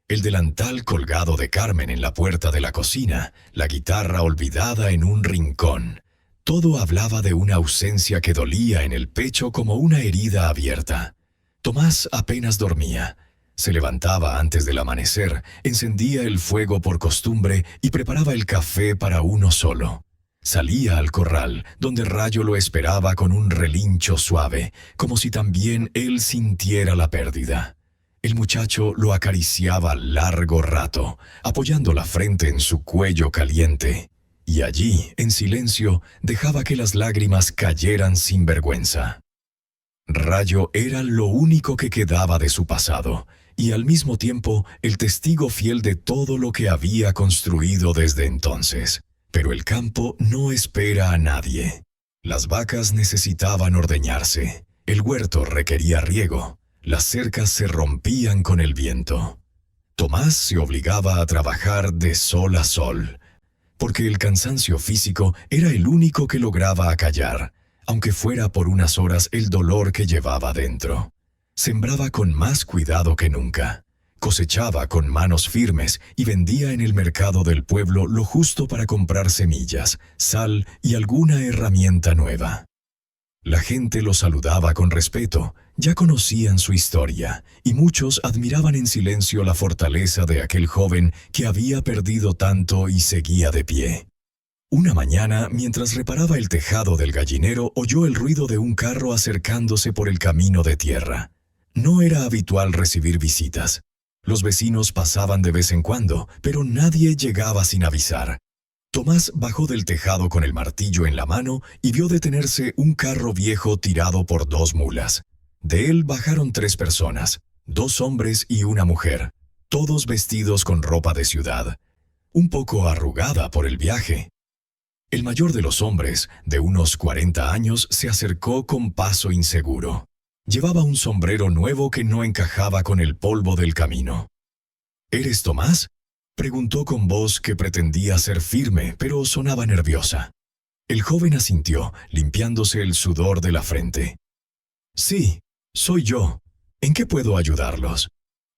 [SPEAKER 1] el delantal colgado de Carmen en la puerta de la cocina, la guitarra olvidada en un rincón. Todo hablaba de una ausencia que dolía en el pecho como una herida abierta. Tomás apenas dormía. Se levantaba antes del amanecer, encendía el fuego por costumbre y preparaba el café para uno solo. Salía al corral, donde Rayo lo esperaba con un relincho suave, como si también él sintiera la pérdida. El muchacho lo acariciaba largo rato, apoyando la frente en su cuello caliente, y allí, en silencio, dejaba que las lágrimas cayeran sin vergüenza. Rayo era lo único que quedaba de su pasado, y al mismo tiempo el testigo fiel de todo lo que había construido desde entonces. Pero el campo no espera a nadie. Las vacas necesitaban ordeñarse, el huerto requería riego, Las cercas se rompían con el viento. Tomás se obligaba a trabajar de sol a sol, porque el cansancio físico era el único que lograba acallar, aunque fuera por unas horas, el dolor que llevaba dentro. Sembraba con más cuidado que nunca. Cosechaba con manos firmes y vendía en el mercado del pueblo lo justo para comprar semillas, sal y alguna herramienta nueva. La gente lo saludaba con respeto, ya conocían su historia, y muchos admiraban en silencio la fortaleza de aquel joven que había perdido tanto y seguía de pie. Una mañana, mientras reparaba el tejado del gallinero, oyó el ruido de un carro acercándose por el camino de tierra. No era habitual recibir visitas. Los vecinos pasaban de vez en cuando, pero nadie llegaba sin avisar. Tomás bajó del tejado con el martillo en la mano y vio detenerse un carro viejo tirado por 2 mulas. De él bajaron 3 personas, 2 hombres y una mujer, todos vestidos con ropa de ciudad, un poco arrugada por el viaje. El mayor de los hombres, de unos 40 años, se acercó con paso inseguro. Llevaba un sombrero nuevo que no encajaba con el polvo del camino. ¿Eres Tomás?, preguntó con voz que pretendía ser firme, pero sonaba nerviosa. El joven asintió, limpiándose el sudor de la frente. Sí, soy yo. ¿En qué puedo ayudarlos?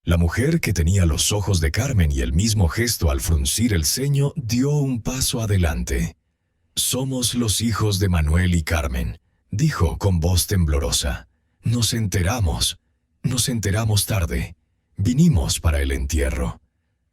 [SPEAKER 1] La mujer, que tenía los ojos de Carmen y el mismo gesto al fruncir el ceño, dio un paso adelante. Somos los hijos de Manuel y Carmen, dijo con voz temblorosa. Nos enteramos tarde. Vinimos para el entierro.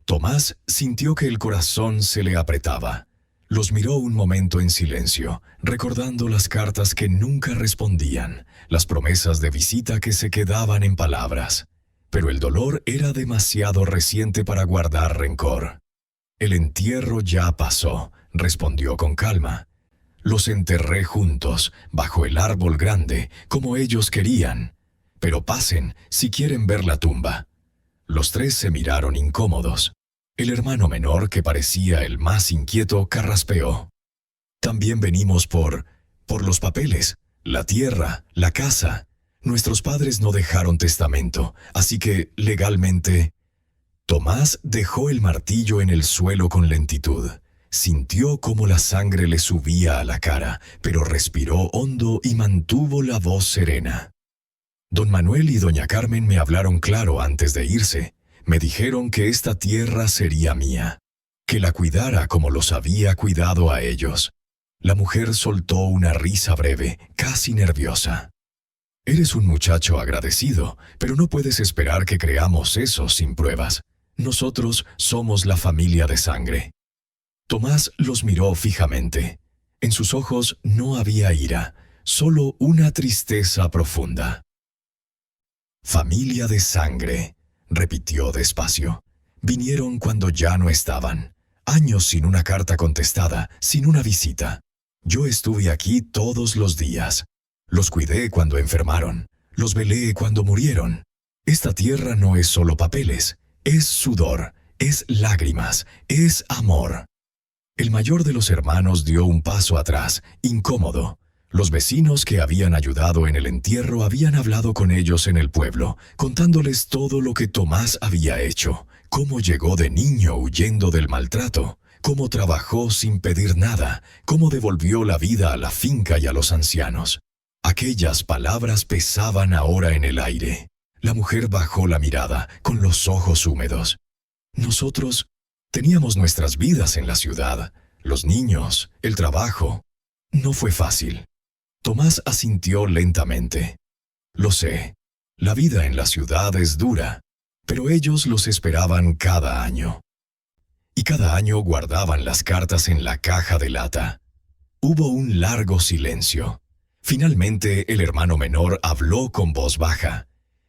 [SPEAKER 1] Tomás sintió que el corazón se le apretaba. Los miró un momento en silencio, recordando las cartas que nunca respondían, las promesas de visita que se quedaban en palabras. Pero el dolor era demasiado reciente para guardar rencor. El entierro ya pasó, respondió con calma. Los enterré juntos, bajo el árbol grande, como ellos querían. Pero pasen, si quieren ver la tumba. Los 3 se miraron incómodos. El hermano menor, que parecía el más inquieto, carraspeó. También venimos por los papeles, la tierra, la casa. Nuestros padres no dejaron testamento, así que, legalmente... Tomás dejó el martillo en el suelo con lentitud. Sintió cómo la sangre le subía a la cara, pero respiró hondo y mantuvo la voz serena. Don Manuel y doña Carmen me hablaron claro antes de irse. Me dijeron que esta tierra sería mía, que la cuidara como los había cuidado a ellos. La mujer soltó una risa breve, casi nerviosa. Eres un muchacho agradecido, pero no puedes esperar que creamos eso sin pruebas. Nosotros somos la familia de sangre. Tomás los miró fijamente. En sus ojos no había ira, solo una tristeza profunda. Familia de sangre, repitió despacio. Vinieron cuando ya no estaban. Años sin una carta contestada, sin una visita. Yo estuve aquí todos los días. Los cuidé cuando enfermaron. Los velé cuando murieron. Esta tierra no es solo papeles. Es sudor, es lágrimas, es amor. El mayor de los hermanos dio un paso atrás, incómodo. Los vecinos que habían ayudado en el entierro habían hablado con ellos en el pueblo, contándoles todo lo que Tomás había hecho, cómo llegó de niño huyendo del maltrato, cómo trabajó sin pedir nada, cómo devolvió la vida a la finca y a los ancianos. Aquellas palabras pesaban ahora en el aire. La mujer bajó la mirada, con los ojos húmedos. Nosotros teníamos nuestras vidas en la ciudad, los niños, el trabajo. No fue fácil. Tomás asintió lentamente. Lo sé, la vida en la ciudad es dura, pero ellos los esperaban cada año. Y cada año guardaban las cartas en la caja de lata. Hubo un largo silencio. Finalmente el hermano menor habló con voz baja.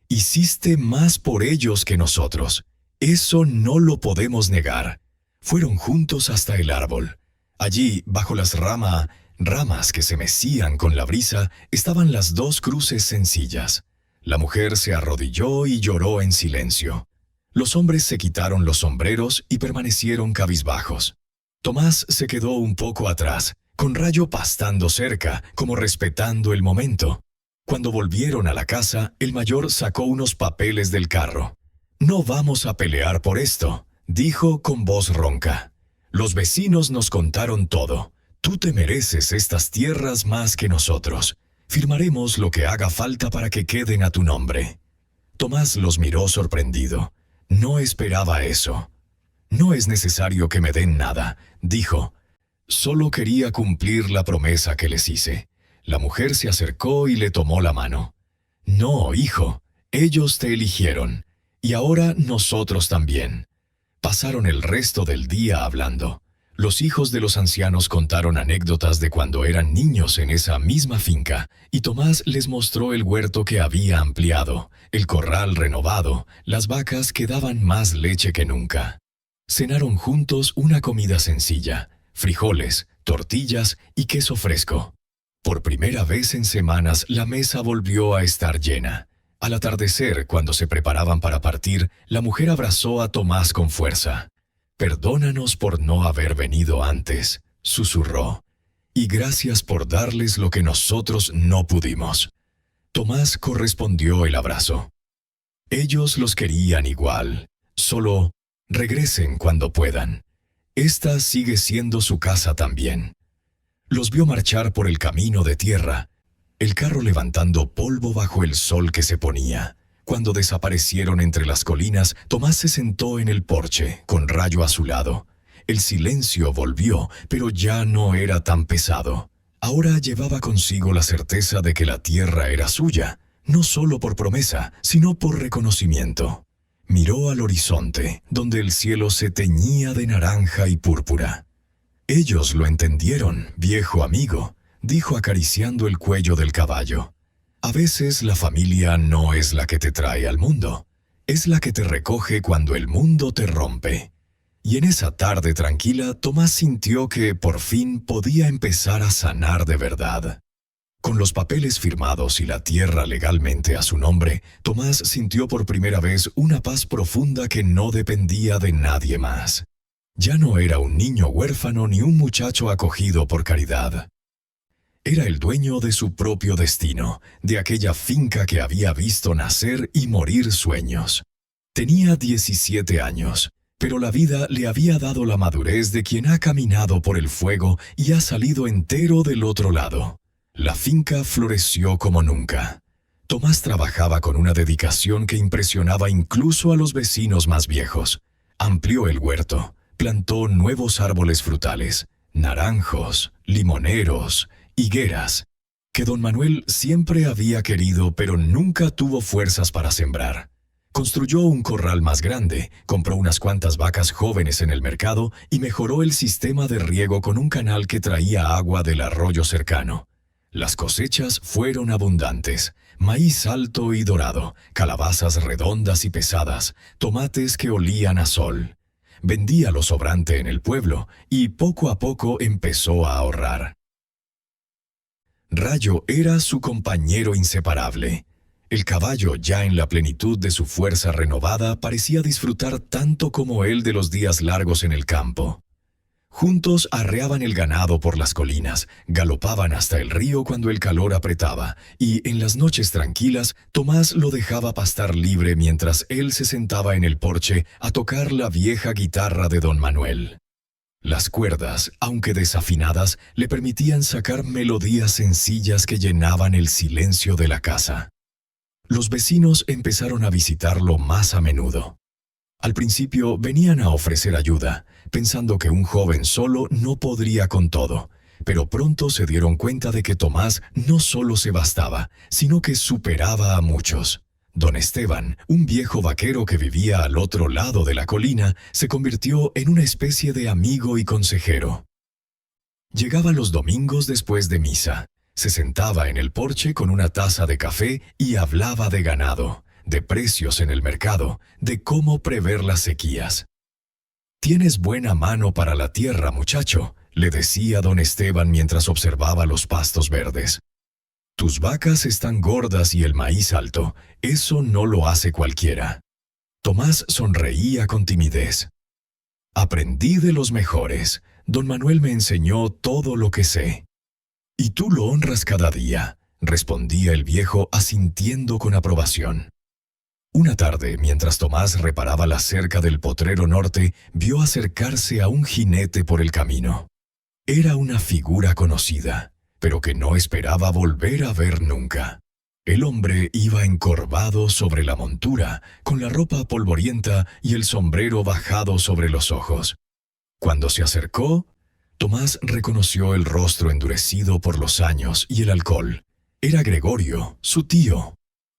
[SPEAKER 1] Hiciste más por ellos que nosotros. Eso no lo podemos negar. Fueron juntos hasta el árbol. Allí, bajo las ramas que se mecían con la brisa, estaban las 2 cruces sencillas. La mujer se arrodilló y lloró en silencio. Los hombres se quitaron los sombreros y permanecieron cabizbajos. Tomás se quedó un poco atrás, con Rayo pastando cerca, como respetando el momento. Cuando volvieron a la casa, el mayor sacó unos papeles del carro. «No vamos a pelear por esto», dijo con voz ronca. «Los vecinos nos contaron todo. Tú te mereces estas tierras más que nosotros. Firmaremos lo que haga falta para que queden a tu nombre». Tomás los miró sorprendido. No esperaba eso. «No es necesario que me den nada», dijo. «Solo quería cumplir la promesa que les hice». La mujer se acercó y le tomó la mano. «No, hijo, ellos te eligieron, y ahora nosotros también». Pasaron el resto del día hablando. Los hijos de los ancianos contaron anécdotas de cuando eran niños en esa misma finca, y Tomás les mostró el huerto que había ampliado, el corral renovado, las vacas que daban más leche que nunca. Cenaron juntos una comida sencilla, frijoles, tortillas y queso fresco. Por primera vez en semanas la mesa volvió a estar llena. Al atardecer, cuando se preparaban para partir, la mujer abrazó a Tomás con fuerza. «Perdónanos por no haber venido antes», susurró, «y gracias por darles lo que nosotros no pudimos». Tomás correspondió el abrazo. Ellos los querían igual, solo regresen cuando puedan. Esta sigue siendo su casa también. Los vio marchar por el camino de tierra, el carro levantando polvo bajo el sol que se ponía. Cuando desaparecieron entre las colinas, Tomás se sentó en el porche, con Rayo a su lado. El silencio volvió, pero ya no era tan pesado. Ahora llevaba consigo la certeza de que la tierra era suya, no solo por promesa, sino por reconocimiento. Miró al horizonte, donde el cielo se teñía de naranja y púrpura. «Ellos lo entendieron, viejo amigo», dijo acariciando el cuello del caballo. «A veces la familia no es la que te trae al mundo, es la que te recoge cuando el mundo te rompe». Y en esa tarde tranquila, Tomás sintió que por fin podía empezar a sanar de verdad. Con los papeles firmados y la tierra legalmente a su nombre, Tomás sintió por primera vez una paz profunda que no dependía de nadie más. Ya no era un niño huérfano ni un muchacho acogido por caridad. Era el dueño de su propio destino, de aquella finca que había visto nacer y morir sueños. Tenía 17 años, pero la vida le había dado la madurez de quien ha caminado por el fuego y ha salido entero del otro lado. La finca floreció como nunca. Tomás trabajaba con una dedicación que impresionaba incluso a los vecinos más viejos. Amplió el huerto, plantó nuevos árboles frutales, naranjos, limoneros, higueras, que don Manuel siempre había querido pero nunca tuvo fuerzas para sembrar. Construyó un corral más grande, compró unas cuantas vacas jóvenes en el mercado y mejoró el sistema de riego con un canal que traía agua del arroyo cercano. Las cosechas fueron abundantes, maíz alto y dorado, calabazas redondas y pesadas, tomates que olían a sol. Vendía lo sobrante en el pueblo y poco a poco empezó a ahorrar. Rayo era su compañero inseparable. El caballo, ya en la plenitud de su fuerza renovada, parecía disfrutar tanto como él de los días largos en el campo. Juntos arreaban el ganado por las colinas, galopaban hasta el río cuando el calor apretaba, y en las noches tranquilas, Tomás lo dejaba pastar libre mientras él se sentaba en el porche a tocar la vieja guitarra de don Manuel. Las cuerdas, aunque desafinadas, le permitían sacar melodías sencillas que llenaban el silencio de la casa. Los vecinos empezaron a visitarlo más a menudo. Al principio venían a ofrecer ayuda, pensando que un joven solo no podría con todo, pero pronto se dieron cuenta de que Tomás no solo se bastaba, sino que superaba a muchos. Don Esteban, un viejo vaquero que vivía al otro lado de la colina, se convirtió en una especie de amigo y consejero. Llegaba los domingos después de misa, se sentaba en el porche con una taza de café y hablaba de ganado, de precios en el mercado, de cómo prever las sequías. «Tienes buena mano para la tierra, muchacho», le decía don Esteban mientras observaba los pastos verdes. «Tus vacas están gordas y el maíz alto, eso no lo hace cualquiera». Tomás sonreía con timidez. «Aprendí de los mejores, don Manuel me enseñó todo lo que sé». «Y tú lo honras cada día», respondía el viejo asintiendo con aprobación. Una tarde, mientras Tomás reparaba la cerca del potrero norte, vio acercarse a un jinete por el camino. Era una figura conocida, pero que no esperaba volver a ver nunca. El hombre iba encorvado sobre la montura, con la ropa polvorienta y el sombrero bajado sobre los ojos. Cuando se acercó, Tomás reconoció el rostro endurecido por los años y el alcohol. Era Gregorio, su tío.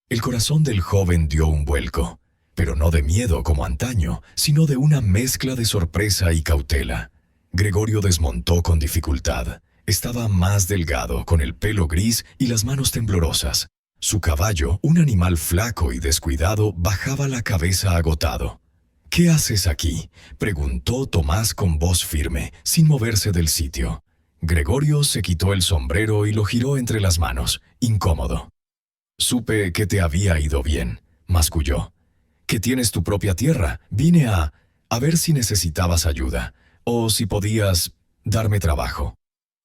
[SPEAKER 1] El corazón del joven dio un vuelco, pero no de miedo como antaño, sino de una mezcla de sorpresa y cautela. Gregorio desmontó con dificultad. Estaba más delgado, con el pelo gris y las manos temblorosas. Su caballo, un animal flaco y descuidado, bajaba la cabeza agotado. «¿Qué haces aquí?», preguntó Tomás con voz firme, sin moverse del sitio. Gregorio se quitó el sombrero y lo giró entre las manos, incómodo. «Supe que te había ido bien», masculló. «Que tienes tu propia tierra. Vine a ver si necesitabas ayuda, o si podías darme trabajo».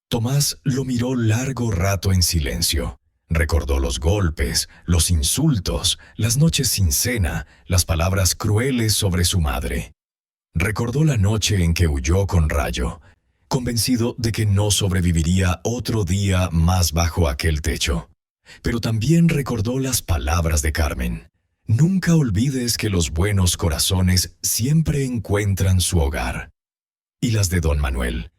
[SPEAKER 1] Tomás lo miró largo rato en silencio. Recordó los golpes, los insultos, las noches sin cena, las palabras crueles sobre su madre. Recordó la noche en que huyó con Rayo, convencido de que no sobreviviría otro día más bajo aquel techo. Pero también recordó las palabras de Carmen. «Nunca olvides que los buenos corazones siempre encuentran su hogar». Y las de don Manuel.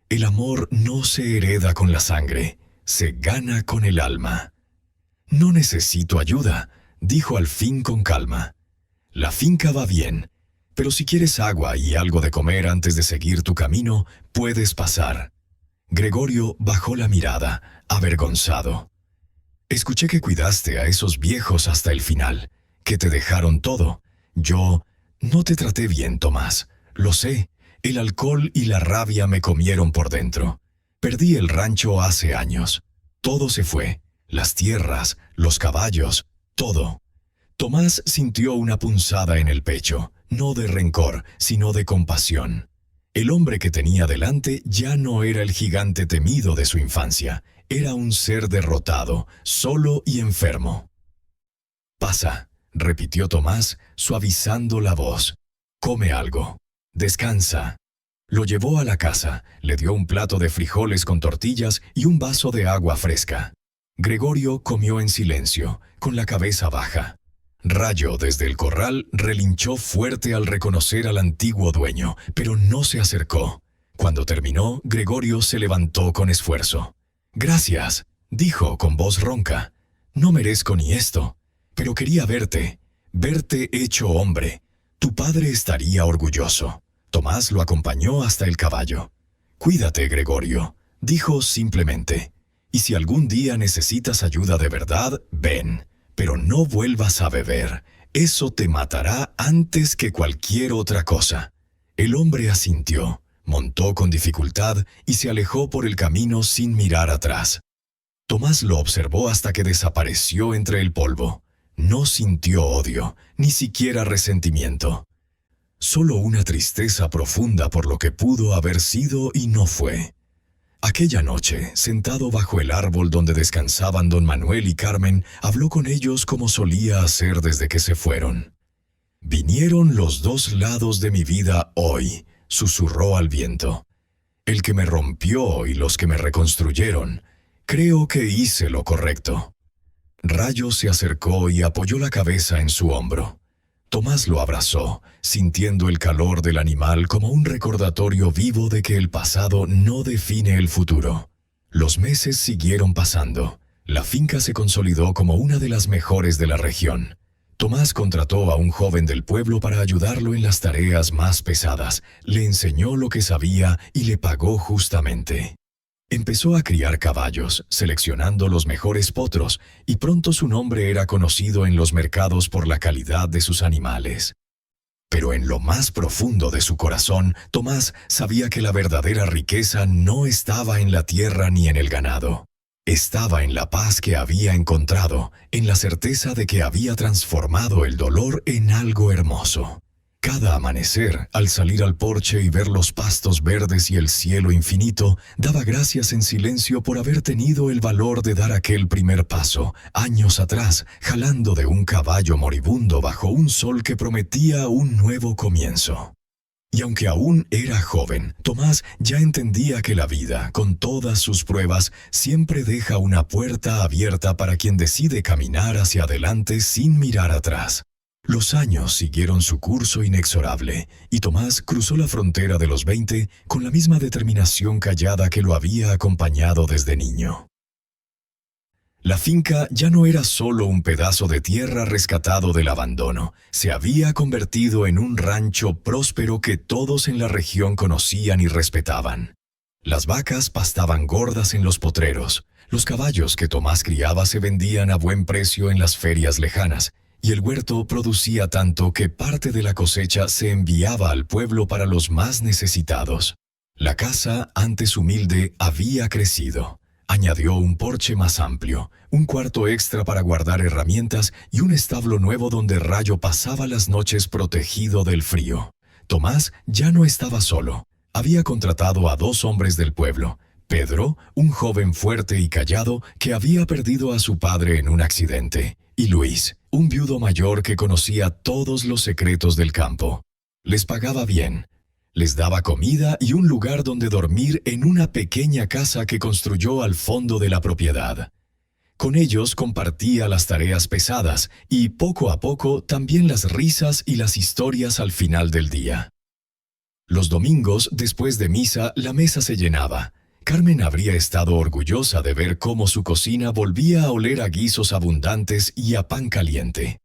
[SPEAKER 1] «El amor no se hereda con la sangre, se gana con el alma». «No necesito ayuda», dijo al fin con calma. «La finca va bien, pero si quieres agua y algo de comer antes de seguir tu camino, puedes pasar». Gregorio bajó la mirada, avergonzado. «Escuché que cuidaste a esos viejos hasta el final, que te dejaron todo. Yo no te traté bien, Tomás. Lo sé, el alcohol y la rabia me comieron por dentro. Perdí el rancho hace años. Todo se fue, las tierras, los caballos, todo». Tomás sintió una punzada en el pecho, no de rencor, sino de compasión. El hombre que tenía delante ya no era el gigante temido de su infancia. Era un ser derrotado, solo y enfermo. «Pasa», repitió Tomás, suavizando la voz. «Come algo. Descansa». Lo llevó a la casa, le dio un plato de frijoles con tortillas y un vaso de agua fresca. Gregorio comió en silencio, con la cabeza baja. Rayo, desde el corral, relinchó fuerte al reconocer al antiguo dueño, pero no se acercó. Cuando terminó, Gregorio se levantó con esfuerzo. «Gracias», dijo con voz ronca. «No merezco ni esto, pero quería verte hecho hombre. Tu padre estaría orgulloso». Tomás lo acompañó hasta el caballo. «Cuídate, Gregorio», dijo simplemente. «Y si algún día necesitas ayuda de verdad, ven, pero no vuelvas a beber. Eso te matará antes que cualquier otra cosa». El hombre asintió. Montó con dificultad y se alejó por el camino sin mirar atrás. Tomás lo observó hasta que desapareció entre el polvo. No sintió odio, ni siquiera resentimiento. Solo una tristeza profunda por lo que pudo haber sido y no fue. Aquella noche, sentado bajo el árbol donde descansaban don Manuel y Carmen, habló con ellos como solía hacer desde que se fueron. «Vinieron los dos lados de mi vida hoy», susurró al viento. «El que me rompió y los que me reconstruyeron. Creo que hice lo correcto». Rayo se acercó y apoyó la cabeza en su hombro. Tomás lo abrazó, sintiendo el calor del animal como un recordatorio vivo de que el pasado no define el futuro. Los meses siguieron pasando. La finca se consolidó como una de las mejores de la región. Tomás contrató a un joven del pueblo para ayudarlo en las tareas más pesadas, le enseñó lo que sabía y le pagó justamente. Empezó a criar caballos, seleccionando los mejores potros, y pronto su nombre era conocido en los mercados por la calidad de sus animales. Pero en lo más profundo de su corazón, Tomás sabía que la verdadera riqueza no estaba en la tierra ni en el ganado. Estaba en la paz que había encontrado, en la certeza de que había transformado el dolor en algo hermoso. Cada amanecer, al salir al porche y ver los pastos verdes y el cielo infinito, daba gracias en silencio por haber tenido el valor de dar aquel primer paso, años atrás, jalando de un caballo moribundo bajo un sol que prometía un nuevo comienzo. Y aunque aún era joven, Tomás ya entendía que la vida, con todas sus pruebas, siempre deja una puerta abierta para quien decide caminar hacia adelante sin mirar atrás. Los años siguieron su curso inexorable, y Tomás cruzó la frontera de los 20 con la misma determinación callada que lo había acompañado desde niño. La finca ya no era solo un pedazo de tierra rescatado del abandono, se había convertido en un rancho próspero que todos en la región conocían y respetaban. Las vacas pastaban gordas en los potreros, los caballos que Tomás criaba se vendían a buen precio en las ferias lejanas, y el huerto producía tanto que parte de la cosecha se enviaba al pueblo para los más necesitados. La casa, antes humilde, había crecido. Añadió un porche más amplio, un cuarto extra para guardar herramientas y un establo nuevo donde Rayo pasaba las noches protegido del frío. Tomás ya no estaba solo. Había contratado a 2 hombres del pueblo. Pedro, un joven fuerte y callado que había perdido a su padre en un accidente, y Luis, un viudo mayor que conocía todos los secretos del campo. Les pagaba bien. Les daba comida y un lugar donde dormir en una pequeña casa que construyó al fondo de la propiedad. Con ellos compartía las tareas pesadas y poco a poco también las risas y las historias al final del día. Los domingos, después de misa, la mesa se llenaba. Carmen habría estado orgullosa de ver cómo su cocina volvía a oler a guisos abundantes y a pan caliente.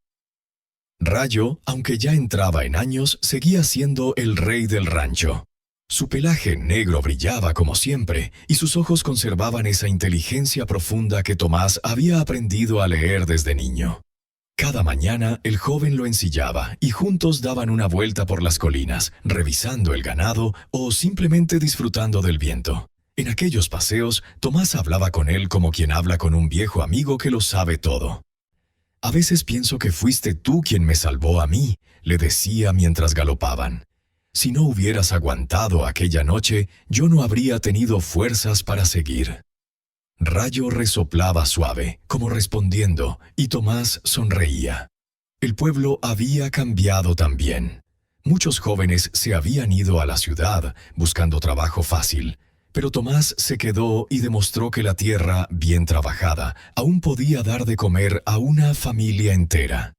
[SPEAKER 1] Rayo, aunque ya entraba en años, seguía siendo el rey del rancho. Su pelaje negro brillaba como siempre, y sus ojos conservaban esa inteligencia profunda que Tomás había aprendido a leer desde niño. Cada mañana el joven lo ensillaba y juntos daban una vuelta por las colinas, revisando el ganado o simplemente disfrutando del viento. En aquellos paseos, Tomás hablaba con él como quien habla con un viejo amigo que lo sabe todo. «A veces pienso que fuiste tú quien me salvó a mí», le decía mientras galopaban. «Si no hubieras aguantado aquella noche, yo no habría tenido fuerzas para seguir». Rayo resoplaba suave, como respondiendo, y Tomás sonreía. El pueblo había cambiado también. Muchos jóvenes se habían ido a la ciudad, buscando trabajo fácil. Pero Tomás se quedó y demostró que la tierra, bien trabajada, aún podía dar de comer a una familia entera.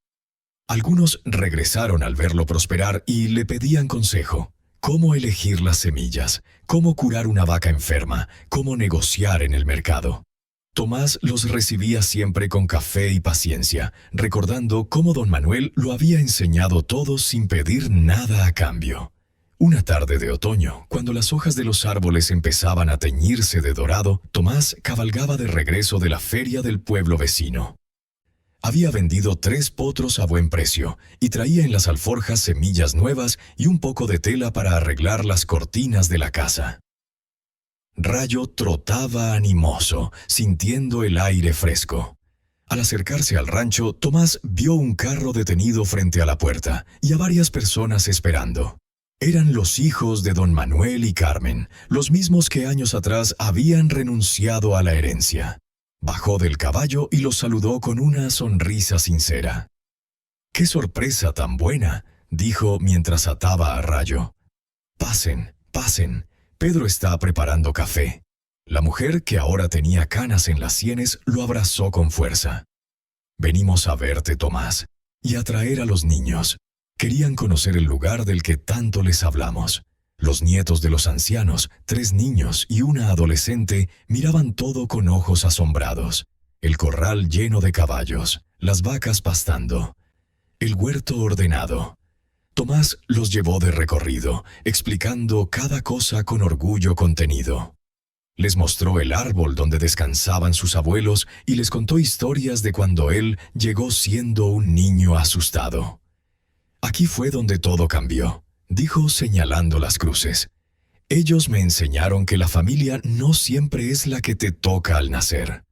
[SPEAKER 1] Algunos regresaron al verlo prosperar y le pedían consejo. Cómo elegir las semillas, cómo curar una vaca enferma, cómo negociar en el mercado. Tomás los recibía siempre con café y paciencia, recordando cómo don Manuel lo había enseñado todo sin pedir nada a cambio. Una tarde de otoño, cuando las hojas de los árboles empezaban a teñirse de dorado, Tomás cabalgaba de regreso de la feria del pueblo vecino. Había vendido 3 potros a buen precio y traía en las alforjas semillas nuevas y un poco de tela para arreglar las cortinas de la casa. Rayo trotaba animoso, sintiendo el aire fresco. Al acercarse al rancho, Tomás vio un carro detenido frente a la puerta y a varias personas esperando. Eran los hijos de don Manuel y Carmen, los mismos que años atrás habían renunciado a la herencia. Bajó del caballo y los saludó con una sonrisa sincera. «¡Qué sorpresa tan buena!», dijo mientras ataba a Rayo. «Pasen, pasen. Pedro está preparando café». La mujer, que ahora tenía canas en las sienes, lo abrazó con fuerza. «Venimos a verte, Tomás, y a traer a los niños». Querían conocer el lugar del que tanto les hablamos. Los nietos de los ancianos, 3 niños y una adolescente, miraban todo con ojos asombrados. El corral lleno de caballos, las vacas pastando, el huerto ordenado. Tomás los llevó de recorrido, explicando cada cosa con orgullo contenido. Les mostró el árbol donde descansaban sus abuelos y les contó historias de cuando él llegó siendo un niño asustado. «Aquí fue donde todo cambió», dijo señalando las cruces. «Ellos me enseñaron que la familia no siempre es la que te toca al nacer.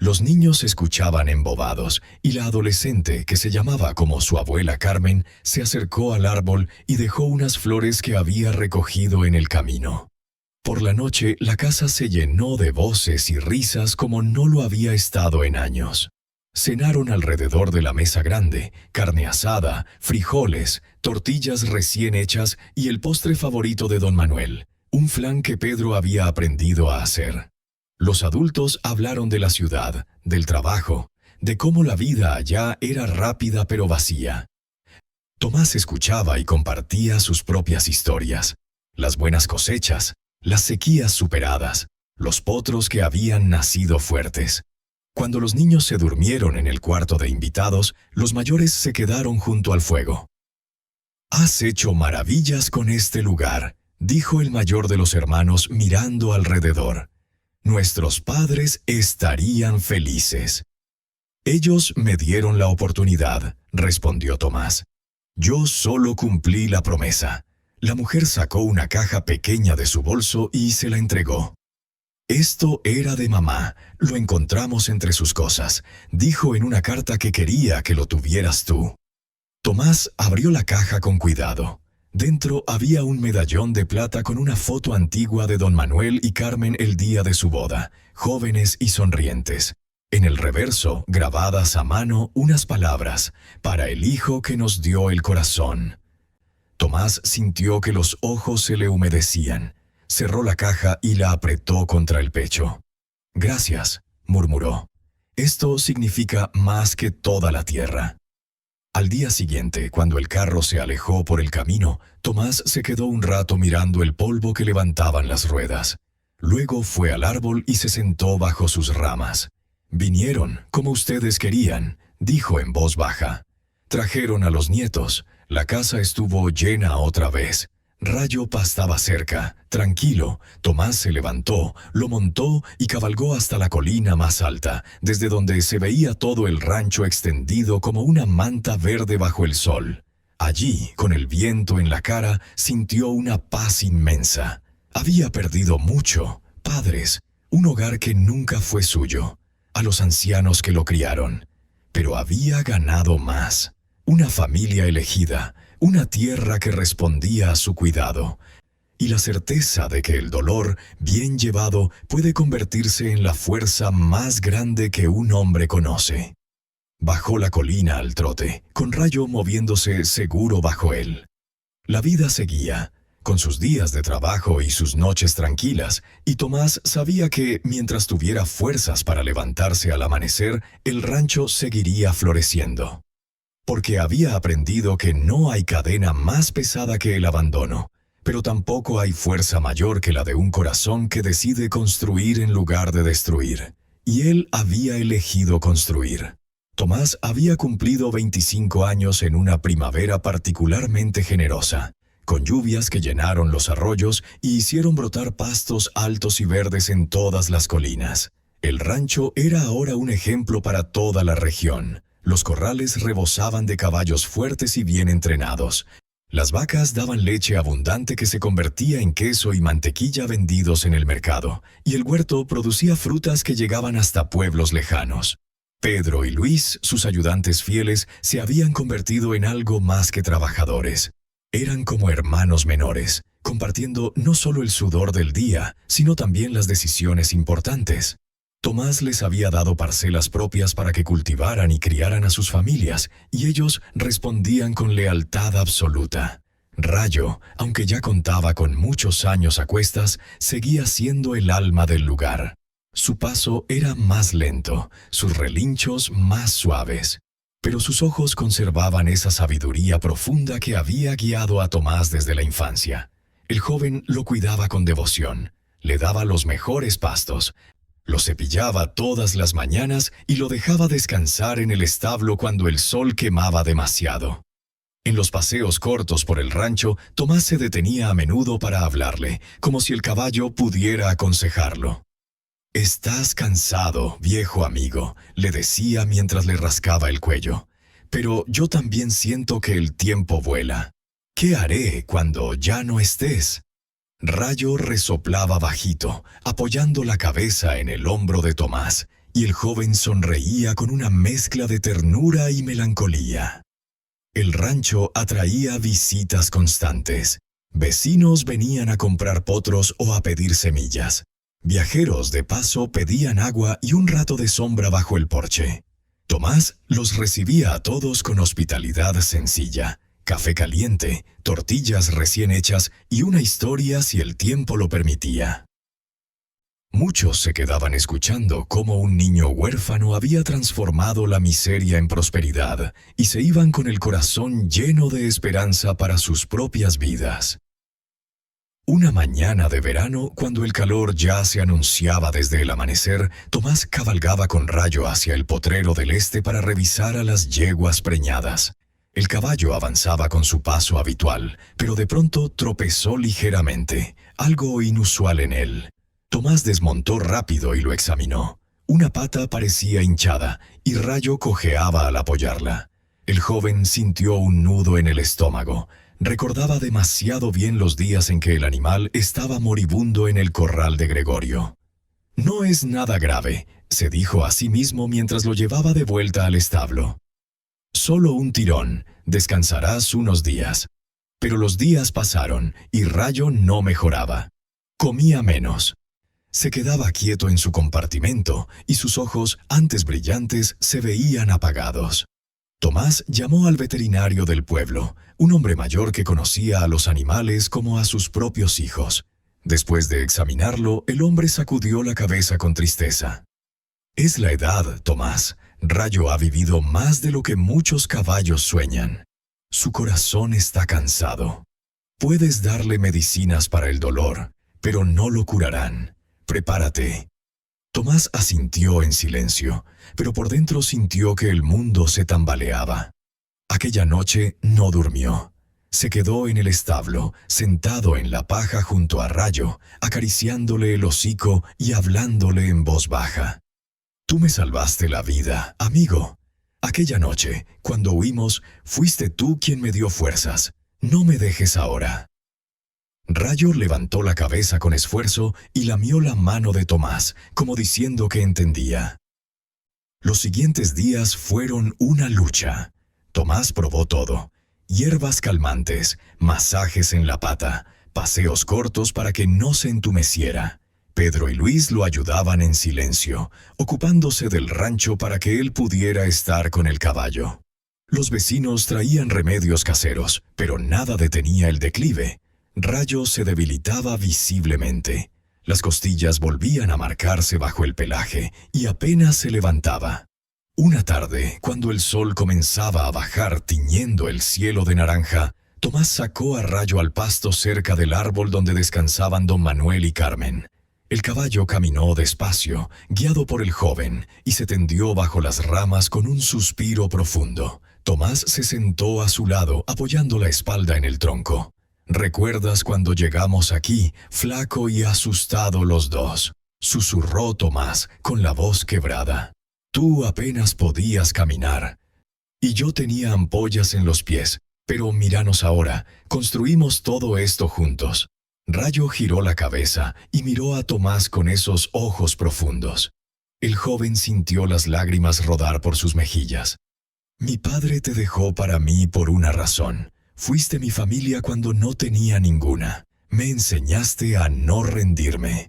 [SPEAKER 1] Los niños escuchaban embobados, y la adolescente, que se llamaba como su abuela Carmen, se acercó al árbol y dejó unas flores que había recogido en el camino. Por la noche, la casa se llenó de voces y risas como no lo había estado en años. Cenaron alrededor de la mesa grande, carne asada, frijoles, tortillas recién hechas y el postre favorito de don Manuel, un flan que Pedro había aprendido a hacer. Los adultos hablaron de la ciudad, del trabajo, de cómo la vida allá era rápida pero vacía. Tomás escuchaba y compartía sus propias historias, las buenas cosechas, las sequías superadas, los potros que habían nacido fuertes. Cuando los niños se durmieron en el cuarto de invitados, los mayores se quedaron junto al fuego. «Has hecho maravillas con este lugar», dijo el mayor de los hermanos mirando alrededor. «Nuestros padres estarían felices». «Ellos me dieron la oportunidad», respondió Tomás. «Yo solo cumplí la promesa». La mujer sacó una caja pequeña de su bolso y se la entregó. «Esto era de mamá, lo encontramos entre sus cosas. Dijo en una carta que quería que lo tuvieras tú». Tomás abrió la caja con cuidado. Dentro había un medallón de plata con una foto antigua de don Manuel y Carmen el día de su boda, jóvenes y sonrientes. En el reverso, grabadas a mano, unas palabras: «Para el hijo que nos dio el corazón». Tomás sintió que los ojos se le humedecían. Cerró la caja y la apretó contra el pecho. «Gracias», murmuró. «Esto significa más que toda la tierra». Al día siguiente, cuando el carro se alejó por el camino, Tomás se quedó un rato mirando el polvo que levantaban las ruedas. Luego fue al árbol y se sentó bajo sus ramas. «Vinieron, como ustedes querían», dijo en voz baja. «Trajeron a los nietos. La casa estuvo llena otra vez. Rayo pastaba cerca, tranquilo. Tomás se levantó, lo montó y cabalgó hasta la colina más alta, desde donde se veía todo el rancho extendido como una manta verde bajo el sol. Allí, con el viento en la cara, sintió una paz inmensa. Había perdido mucho: padres, un hogar que nunca fue suyo, a los ancianos que lo criaron. Pero había ganado más: una familia elegida, una tierra que respondía a su cuidado, y la certeza de que el dolor, bien llevado, puede convertirse en la fuerza más grande que un hombre conoce. Bajó la colina al trote, con Rayo moviéndose seguro bajo él. La vida seguía, con sus días de trabajo y sus noches tranquilas, y Tomás sabía que, mientras tuviera fuerzas para levantarse al amanecer, el rancho seguiría floreciendo. Porque había aprendido que no hay cadena más pesada que el abandono, pero tampoco hay fuerza mayor que la de un corazón que decide construir en lugar de destruir. Y él había elegido construir. Tomás había cumplido 25 años en una primavera particularmente generosa, con lluvias que llenaron los arroyos y hicieron brotar pastos altos y verdes en todas las colinas. El rancho era ahora un ejemplo para toda la región. Los corrales rebosaban de caballos fuertes y bien entrenados. Las vacas daban leche abundante que se convertía en queso y mantequilla vendidos en el mercado, y el huerto producía frutas que llegaban hasta pueblos lejanos. Pedro y Luis, sus ayudantes fieles, se habían convertido en algo más que trabajadores. Eran como hermanos menores, compartiendo no solo el sudor del día, sino también las decisiones importantes. Tomás les había dado parcelas propias para que cultivaran y criaran a sus familias, y ellos respondían con lealtad absoluta. Rayo, aunque ya contaba con muchos años a cuestas, seguía siendo el alma del lugar. Su paso era más lento, sus relinchos más suaves, pero sus ojos conservaban esa sabiduría profunda que había guiado a Tomás desde la infancia. El joven lo cuidaba con devoción, le daba los mejores pastos, lo cepillaba todas las mañanas y lo dejaba descansar en el establo cuando el sol quemaba demasiado. En los paseos cortos por el rancho, Tomás se detenía a menudo para hablarle, como si el caballo pudiera aconsejarlo. «Estás cansado, viejo amigo», le decía mientras le rascaba el cuello. «Pero yo también siento que el tiempo vuela. ¿Qué haré cuando ya no estés?» Rayo resoplaba bajito, apoyando la cabeza en el hombro de Tomás, y el joven sonreía con una mezcla de ternura y melancolía. El rancho atraía visitas constantes. Vecinos venían a comprar potros o a pedir semillas. Viajeros de paso pedían agua y un rato de sombra bajo el porche. Tomás los recibía a todos con hospitalidad sencilla, café caliente, tortillas recién hechas y una historia si el tiempo lo permitía. Muchos se quedaban escuchando cómo un niño huérfano había transformado la miseria en prosperidad y se iban con el corazón lleno de esperanza para sus propias vidas. Una mañana de verano, cuando el calor ya se anunciaba desde el amanecer, Tomás cabalgaba con Rayo hacia el potrero del este para revisar a las yeguas preñadas. El caballo avanzaba con su paso habitual, pero de pronto tropezó ligeramente, algo inusual en él. Tomás desmontó rápido y lo examinó. Una pata parecía hinchada y Rayo cojeaba al apoyarla. El joven sintió un nudo en el estómago. Recordaba demasiado bien los días en que el animal estaba moribundo en el corral de Gregorio. «No es nada grave», se dijo a sí mismo mientras lo llevaba de vuelta al establo. «Solo un tirón, descansarás unos días». Pero los días pasaron y Rayo no mejoraba. Comía menos. Se quedaba quieto en su compartimento y sus ojos, antes brillantes, se veían apagados. Tomás llamó al veterinario del pueblo, un hombre mayor que conocía a los animales como a sus propios hijos. Después de examinarlo, el hombre sacudió la cabeza con tristeza. «Es la edad, Tomás. Rayo ha vivido más de lo que muchos caballos sueñan. Su corazón está cansado. Puedes darle medicinas para el dolor, pero no lo curarán. Prepárate». Tomás asintió en silencio, pero por dentro sintió que el mundo se tambaleaba. Aquella noche no durmió. Se quedó en el establo, sentado en la paja junto a Rayo, acariciándole el hocico y hablándole en voz baja. «Tú me salvaste la vida, amigo. Aquella noche, cuando huimos, fuiste tú quien me dio fuerzas. No me dejes ahora». Rayo levantó la cabeza con esfuerzo y lamió la mano de Tomás, como diciendo que entendía. Los siguientes días fueron una lucha. Tomás probó todo: hierbas calmantes, masajes en la pata, paseos cortos para que no se entumeciera. Pedro y Luis lo ayudaban en silencio, ocupándose del rancho para que él pudiera estar con el caballo. Los vecinos traían remedios caseros, pero nada detenía el declive. Rayo se debilitaba visiblemente. Las costillas volvían a marcarse bajo el pelaje y apenas se levantaba. Una tarde, cuando el sol comenzaba a bajar tiñendo el cielo de naranja, Tomás sacó a Rayo al pasto cerca del árbol donde descansaban don Manuel y Carmen. El caballo caminó despacio, guiado por el joven, y se tendió bajo las ramas con un suspiro profundo. Tomás se sentó a su lado, apoyando la espalda en el tronco. «¿Recuerdas cuando llegamos aquí, flaco y asustado los dos?», susurró Tomás con la voz quebrada. «Tú apenas podías caminar. Y yo tenía ampollas en los pies, pero míranos ahora, construimos todo esto juntos». Rayo giró la cabeza y miró a Tomás con esos ojos profundos. El joven sintió las lágrimas rodar por sus mejillas. «Mi padre te dejó para mí por una razón. Fuiste mi familia cuando no tenía ninguna. Me enseñaste a no rendirme».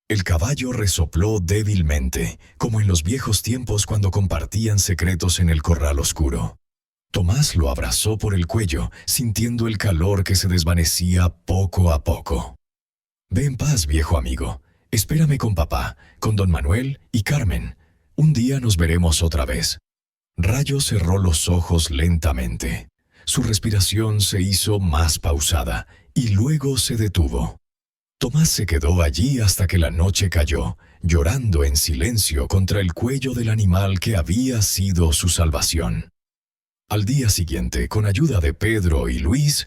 [SPEAKER 1] El caballo resopló débilmente, como en los viejos tiempos cuando compartían secretos en el corral oscuro. Tomás lo abrazó por el cuello, sintiendo el calor que se desvanecía poco a poco. «Ve en paz, viejo amigo. Espérame con papá, con don Manuel y Carmen. Un día nos veremos otra vez». Rayo cerró los ojos lentamente. Su respiración se hizo más pausada y luego se detuvo. Tomás se quedó allí hasta que la noche cayó, llorando en silencio contra el cuello del animal que había sido su salvación. Al día siguiente, con ayuda de Pedro y Luis,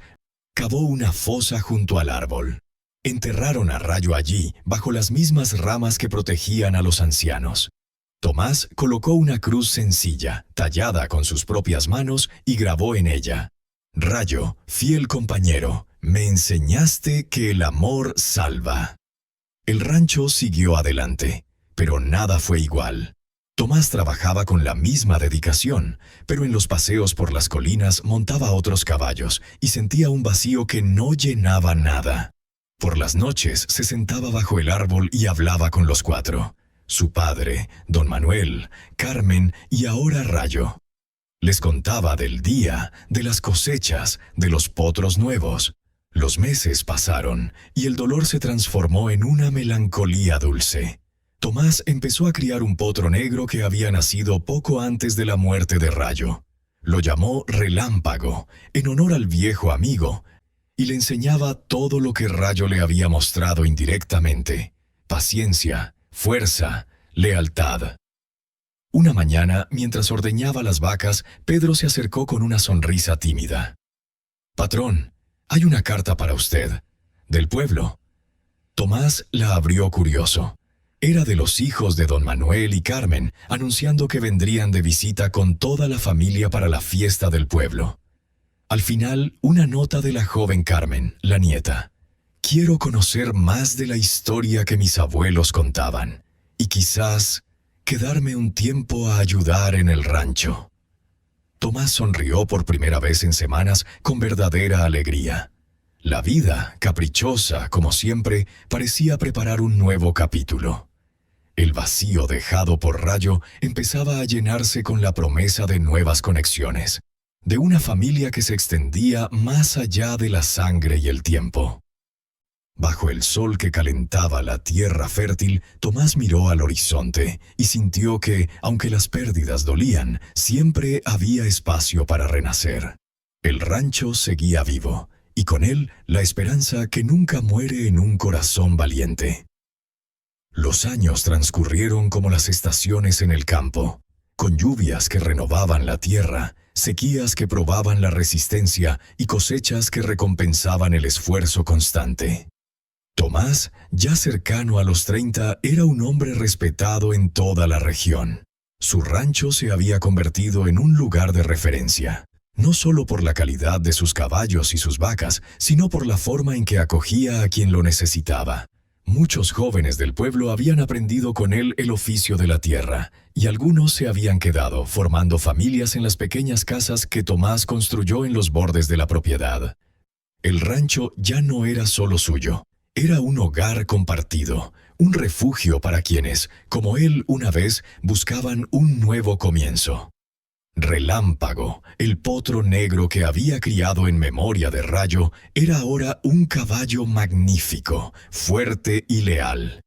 [SPEAKER 1] cavó una fosa junto al árbol. Enterraron a Rayo allí, bajo las mismas ramas que protegían a los ancianos. Tomás colocó una cruz sencilla, tallada con sus propias manos, y grabó en ella: «Rayo, fiel compañero, me enseñaste que el amor salva». El rancho siguió adelante, pero nada fue igual. Tomás trabajaba con la misma dedicación, pero en los paseos por las colinas montaba otros caballos y sentía un vacío que no llenaba nada. Por las noches se sentaba bajo el árbol y hablaba con los cuatro: su padre, don Manuel, Carmen y ahora Rayo. Les contaba del día, de las cosechas, de los potros nuevos. Los meses pasaron y el dolor se transformó en una melancolía dulce. Tomás empezó a criar un potro negro que había nacido poco antes de la muerte de Rayo. Lo llamó Relámpago, en honor al viejo amigo, y le enseñaba todo lo que Rayo le había mostrado indirectamente: paciencia, fuerza, lealtad. Una mañana, mientras ordeñaba las vacas, Pedro se acercó con una sonrisa tímida. «Patrón, hay una carta para usted, del pueblo». Tomás la abrió curioso. Era de los hijos de don Manuel y Carmen, anunciando que vendrían de visita con toda la familia para la fiesta del pueblo. Al final, una nota de la joven Carmen, la nieta. «Quiero conocer más de la historia que mis abuelos contaban, y quizás quedarme un tiempo a ayudar en el rancho». Tomás sonrió por primera vez en semanas con verdadera alegría. La vida, caprichosa como siempre, parecía preparar un nuevo capítulo. El vacío dejado por Rayo empezaba a llenarse con la promesa de nuevas conexiones, de una familia que se extendía más allá de la sangre y el tiempo. Bajo el sol que calentaba la tierra fértil, Tomás miró al horizonte y sintió que, aunque las pérdidas dolían, siempre había espacio para renacer. El rancho seguía vivo, y con él la esperanza que nunca muere en un corazón valiente. Los años transcurrieron como las estaciones en el campo, con lluvias que renovaban la tierra, sequías que probaban la resistencia y cosechas que recompensaban el esfuerzo constante. Tomás, ya cercano a los 30, era un hombre respetado en toda la región. Su rancho se había convertido en un lugar de referencia, no solo por la calidad de sus caballos y sus vacas, sino por la forma en que acogía a quien lo necesitaba. Muchos jóvenes del pueblo habían aprendido con él el oficio de la tierra, y algunos se habían quedado formando familias en las pequeñas casas que Tomás construyó en los bordes de la propiedad. El rancho ya no era solo suyo, era un hogar compartido, un refugio para quienes, como él una vez, buscaban un nuevo comienzo. Relámpago, el potro negro que había criado en memoria de Rayo, era ahora un caballo magnífico, fuerte y leal.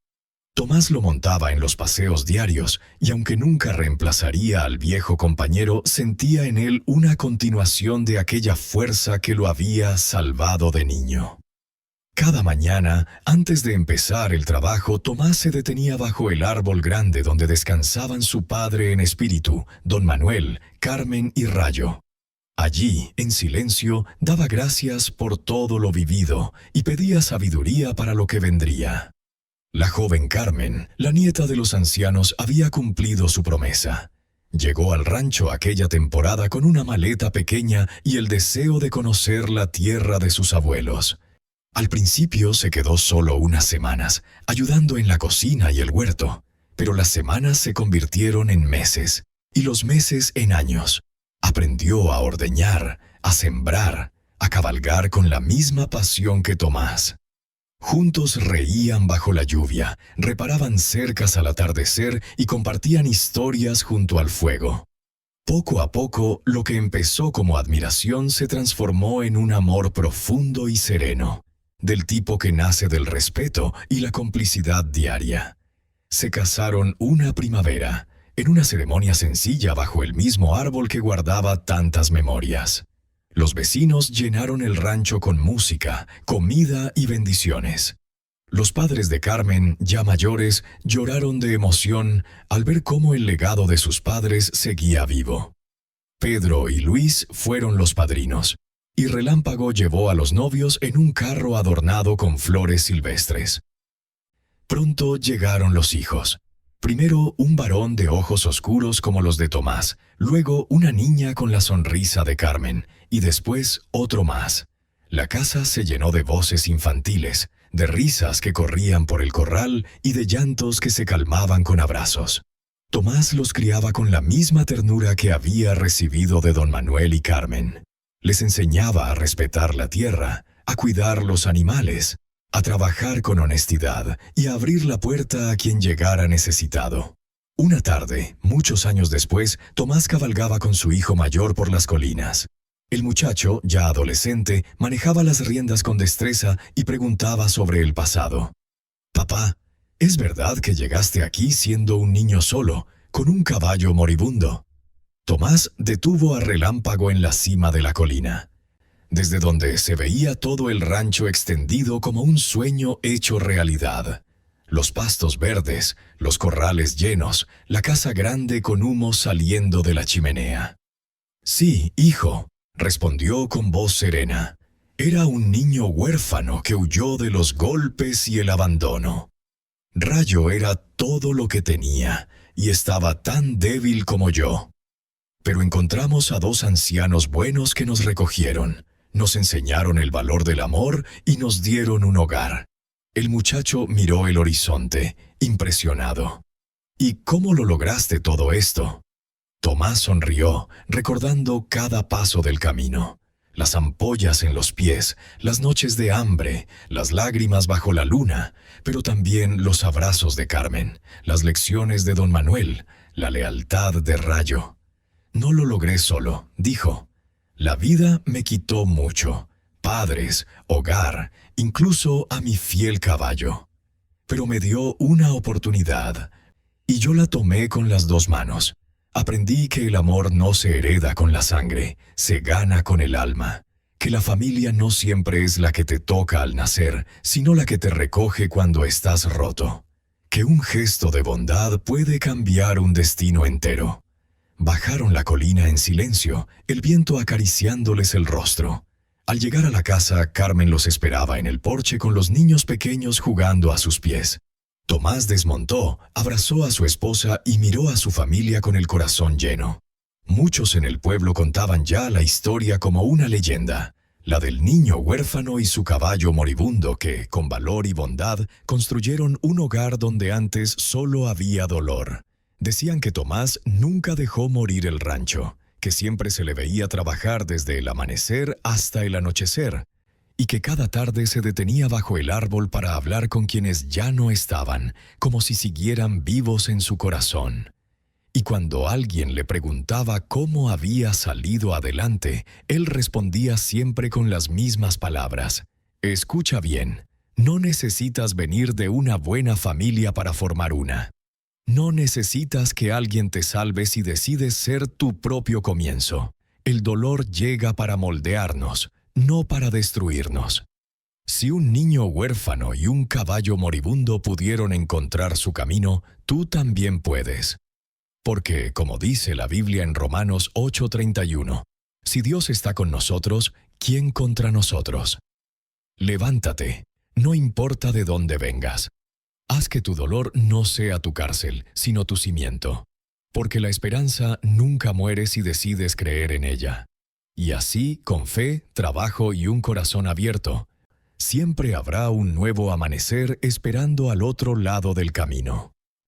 [SPEAKER 1] Tomás lo montaba en los paseos diarios, y aunque nunca reemplazaría al viejo compañero, sentía en él una continuación de aquella fuerza que lo había salvado de niño. Cada mañana, antes de empezar el trabajo, Tomás se detenía bajo el árbol grande donde descansaban su padre en espíritu, don Manuel, Carmen y Rayo. Allí, en silencio, daba gracias por todo lo vivido y pedía sabiduría para lo que vendría. La joven Carmen, la nieta de los ancianos, había cumplido su promesa. Llegó al rancho aquella temporada con una maleta pequeña y el deseo de conocer la tierra de sus abuelos. Al principio se quedó solo unas semanas, ayudando en la cocina y el huerto, pero las semanas se convirtieron en meses, y los meses en años. Aprendió a ordeñar, a sembrar, a cabalgar con la misma pasión que Tomás. Juntos reían bajo la lluvia, reparaban cercas al atardecer y compartían historias junto al fuego. Poco a poco, lo que empezó como admiración se transformó en un amor profundo y sereno, del tipo que nace del respeto y la complicidad diaria. Se casaron una primavera, en una ceremonia sencilla bajo el mismo árbol que guardaba tantas memorias. Los vecinos llenaron el rancho con música, comida y bendiciones. Los padres de Carmen, ya mayores, lloraron de emoción al ver cómo el legado de sus padres seguía vivo. Pedro y Luis fueron los padrinos, y Relámpago llevó a los novios en un carro adornado con flores silvestres. Pronto llegaron los hijos. Primero un varón de ojos oscuros como los de Tomás, luego una niña con la sonrisa de Carmen, y después otro más. La casa se llenó de voces infantiles, de risas que corrían por el corral y de llantos que se calmaban con abrazos. Tomás los criaba con la misma ternura que había recibido de don Manuel y Carmen. Les enseñaba a respetar la tierra, a cuidar los animales, a trabajar con honestidad y a abrir la puerta a quien llegara necesitado. Una tarde, muchos años después, Tomás cabalgaba con su hijo mayor por las colinas. El muchacho, ya adolescente, manejaba las riendas con destreza y preguntaba sobre el pasado. «Papá, ¿es verdad que llegaste aquí siendo un niño solo, con un caballo moribundo?» Tomás detuvo a Relámpago en la cima de la colina, desde donde se veía todo el rancho extendido como un sueño hecho realidad. Los pastos verdes, los corrales llenos, la casa grande con humo saliendo de la chimenea. «Sí, hijo», respondió con voz serena. Era un niño huérfano que huyó de los golpes y el abandono. Rayo era todo lo que tenía y estaba tan débil como yo. Pero encontramos a dos ancianos buenos que nos recogieron, nos enseñaron el valor del amor y nos dieron un hogar. El muchacho miró el horizonte, impresionado. «¿Y cómo lo lograste todo esto?» Tomás sonrió, recordando cada paso del camino. Las ampollas en los pies, las noches de hambre, las lágrimas bajo la luna, pero también los abrazos de Carmen, las lecciones de don Manuel, la lealtad de Rayo. «No lo logré solo», dijo. «La vida me quitó mucho, padres, hogar, incluso a mi fiel caballo. Pero me dio una oportunidad, y yo la tomé con las dos manos. Aprendí que el amor no se hereda con la sangre, se gana con el alma, que la familia no siempre es la que te toca al nacer, sino la que te recoge cuando estás roto, que un gesto de bondad puede cambiar un destino entero». Bajaron la colina en silencio, el viento acariciándoles el rostro. Al llegar a la casa, Carmen los esperaba en el porche con los niños pequeños jugando a sus pies. Tomás desmontó, abrazó a su esposa y miró a su familia con el corazón lleno. Muchos en el pueblo contaban ya la historia como una leyenda, la del niño huérfano y su caballo moribundo que, con valor y bondad, construyeron un hogar donde antes solo había dolor. Decían que Tomás nunca dejó morir el rancho, que siempre se le veía trabajar desde el amanecer hasta el anochecer, y que cada tarde se detenía bajo el árbol para hablar con quienes ya no estaban, como si siguieran vivos en su corazón. Y cuando alguien le preguntaba cómo había salido adelante, él respondía siempre con las mismas palabras. «Escucha bien, no necesitas venir de una buena familia para formar una. No necesitas que alguien te salve si decides ser tu propio comienzo. El dolor llega para moldearnos, no para destruirnos. Si un niño huérfano y un caballo moribundo pudieron encontrar su camino, tú también puedes. Porque, como dice la Biblia en Romanos 8:31, si Dios está con nosotros, ¿quién contra nosotros? Levántate, no importa de dónde vengas. Haz que tu dolor no sea tu cárcel, sino tu cimiento. Porque la esperanza nunca muere si decides creer en ella. Y así, con fe, trabajo y un corazón abierto, siempre habrá un nuevo amanecer esperando al otro lado del camino.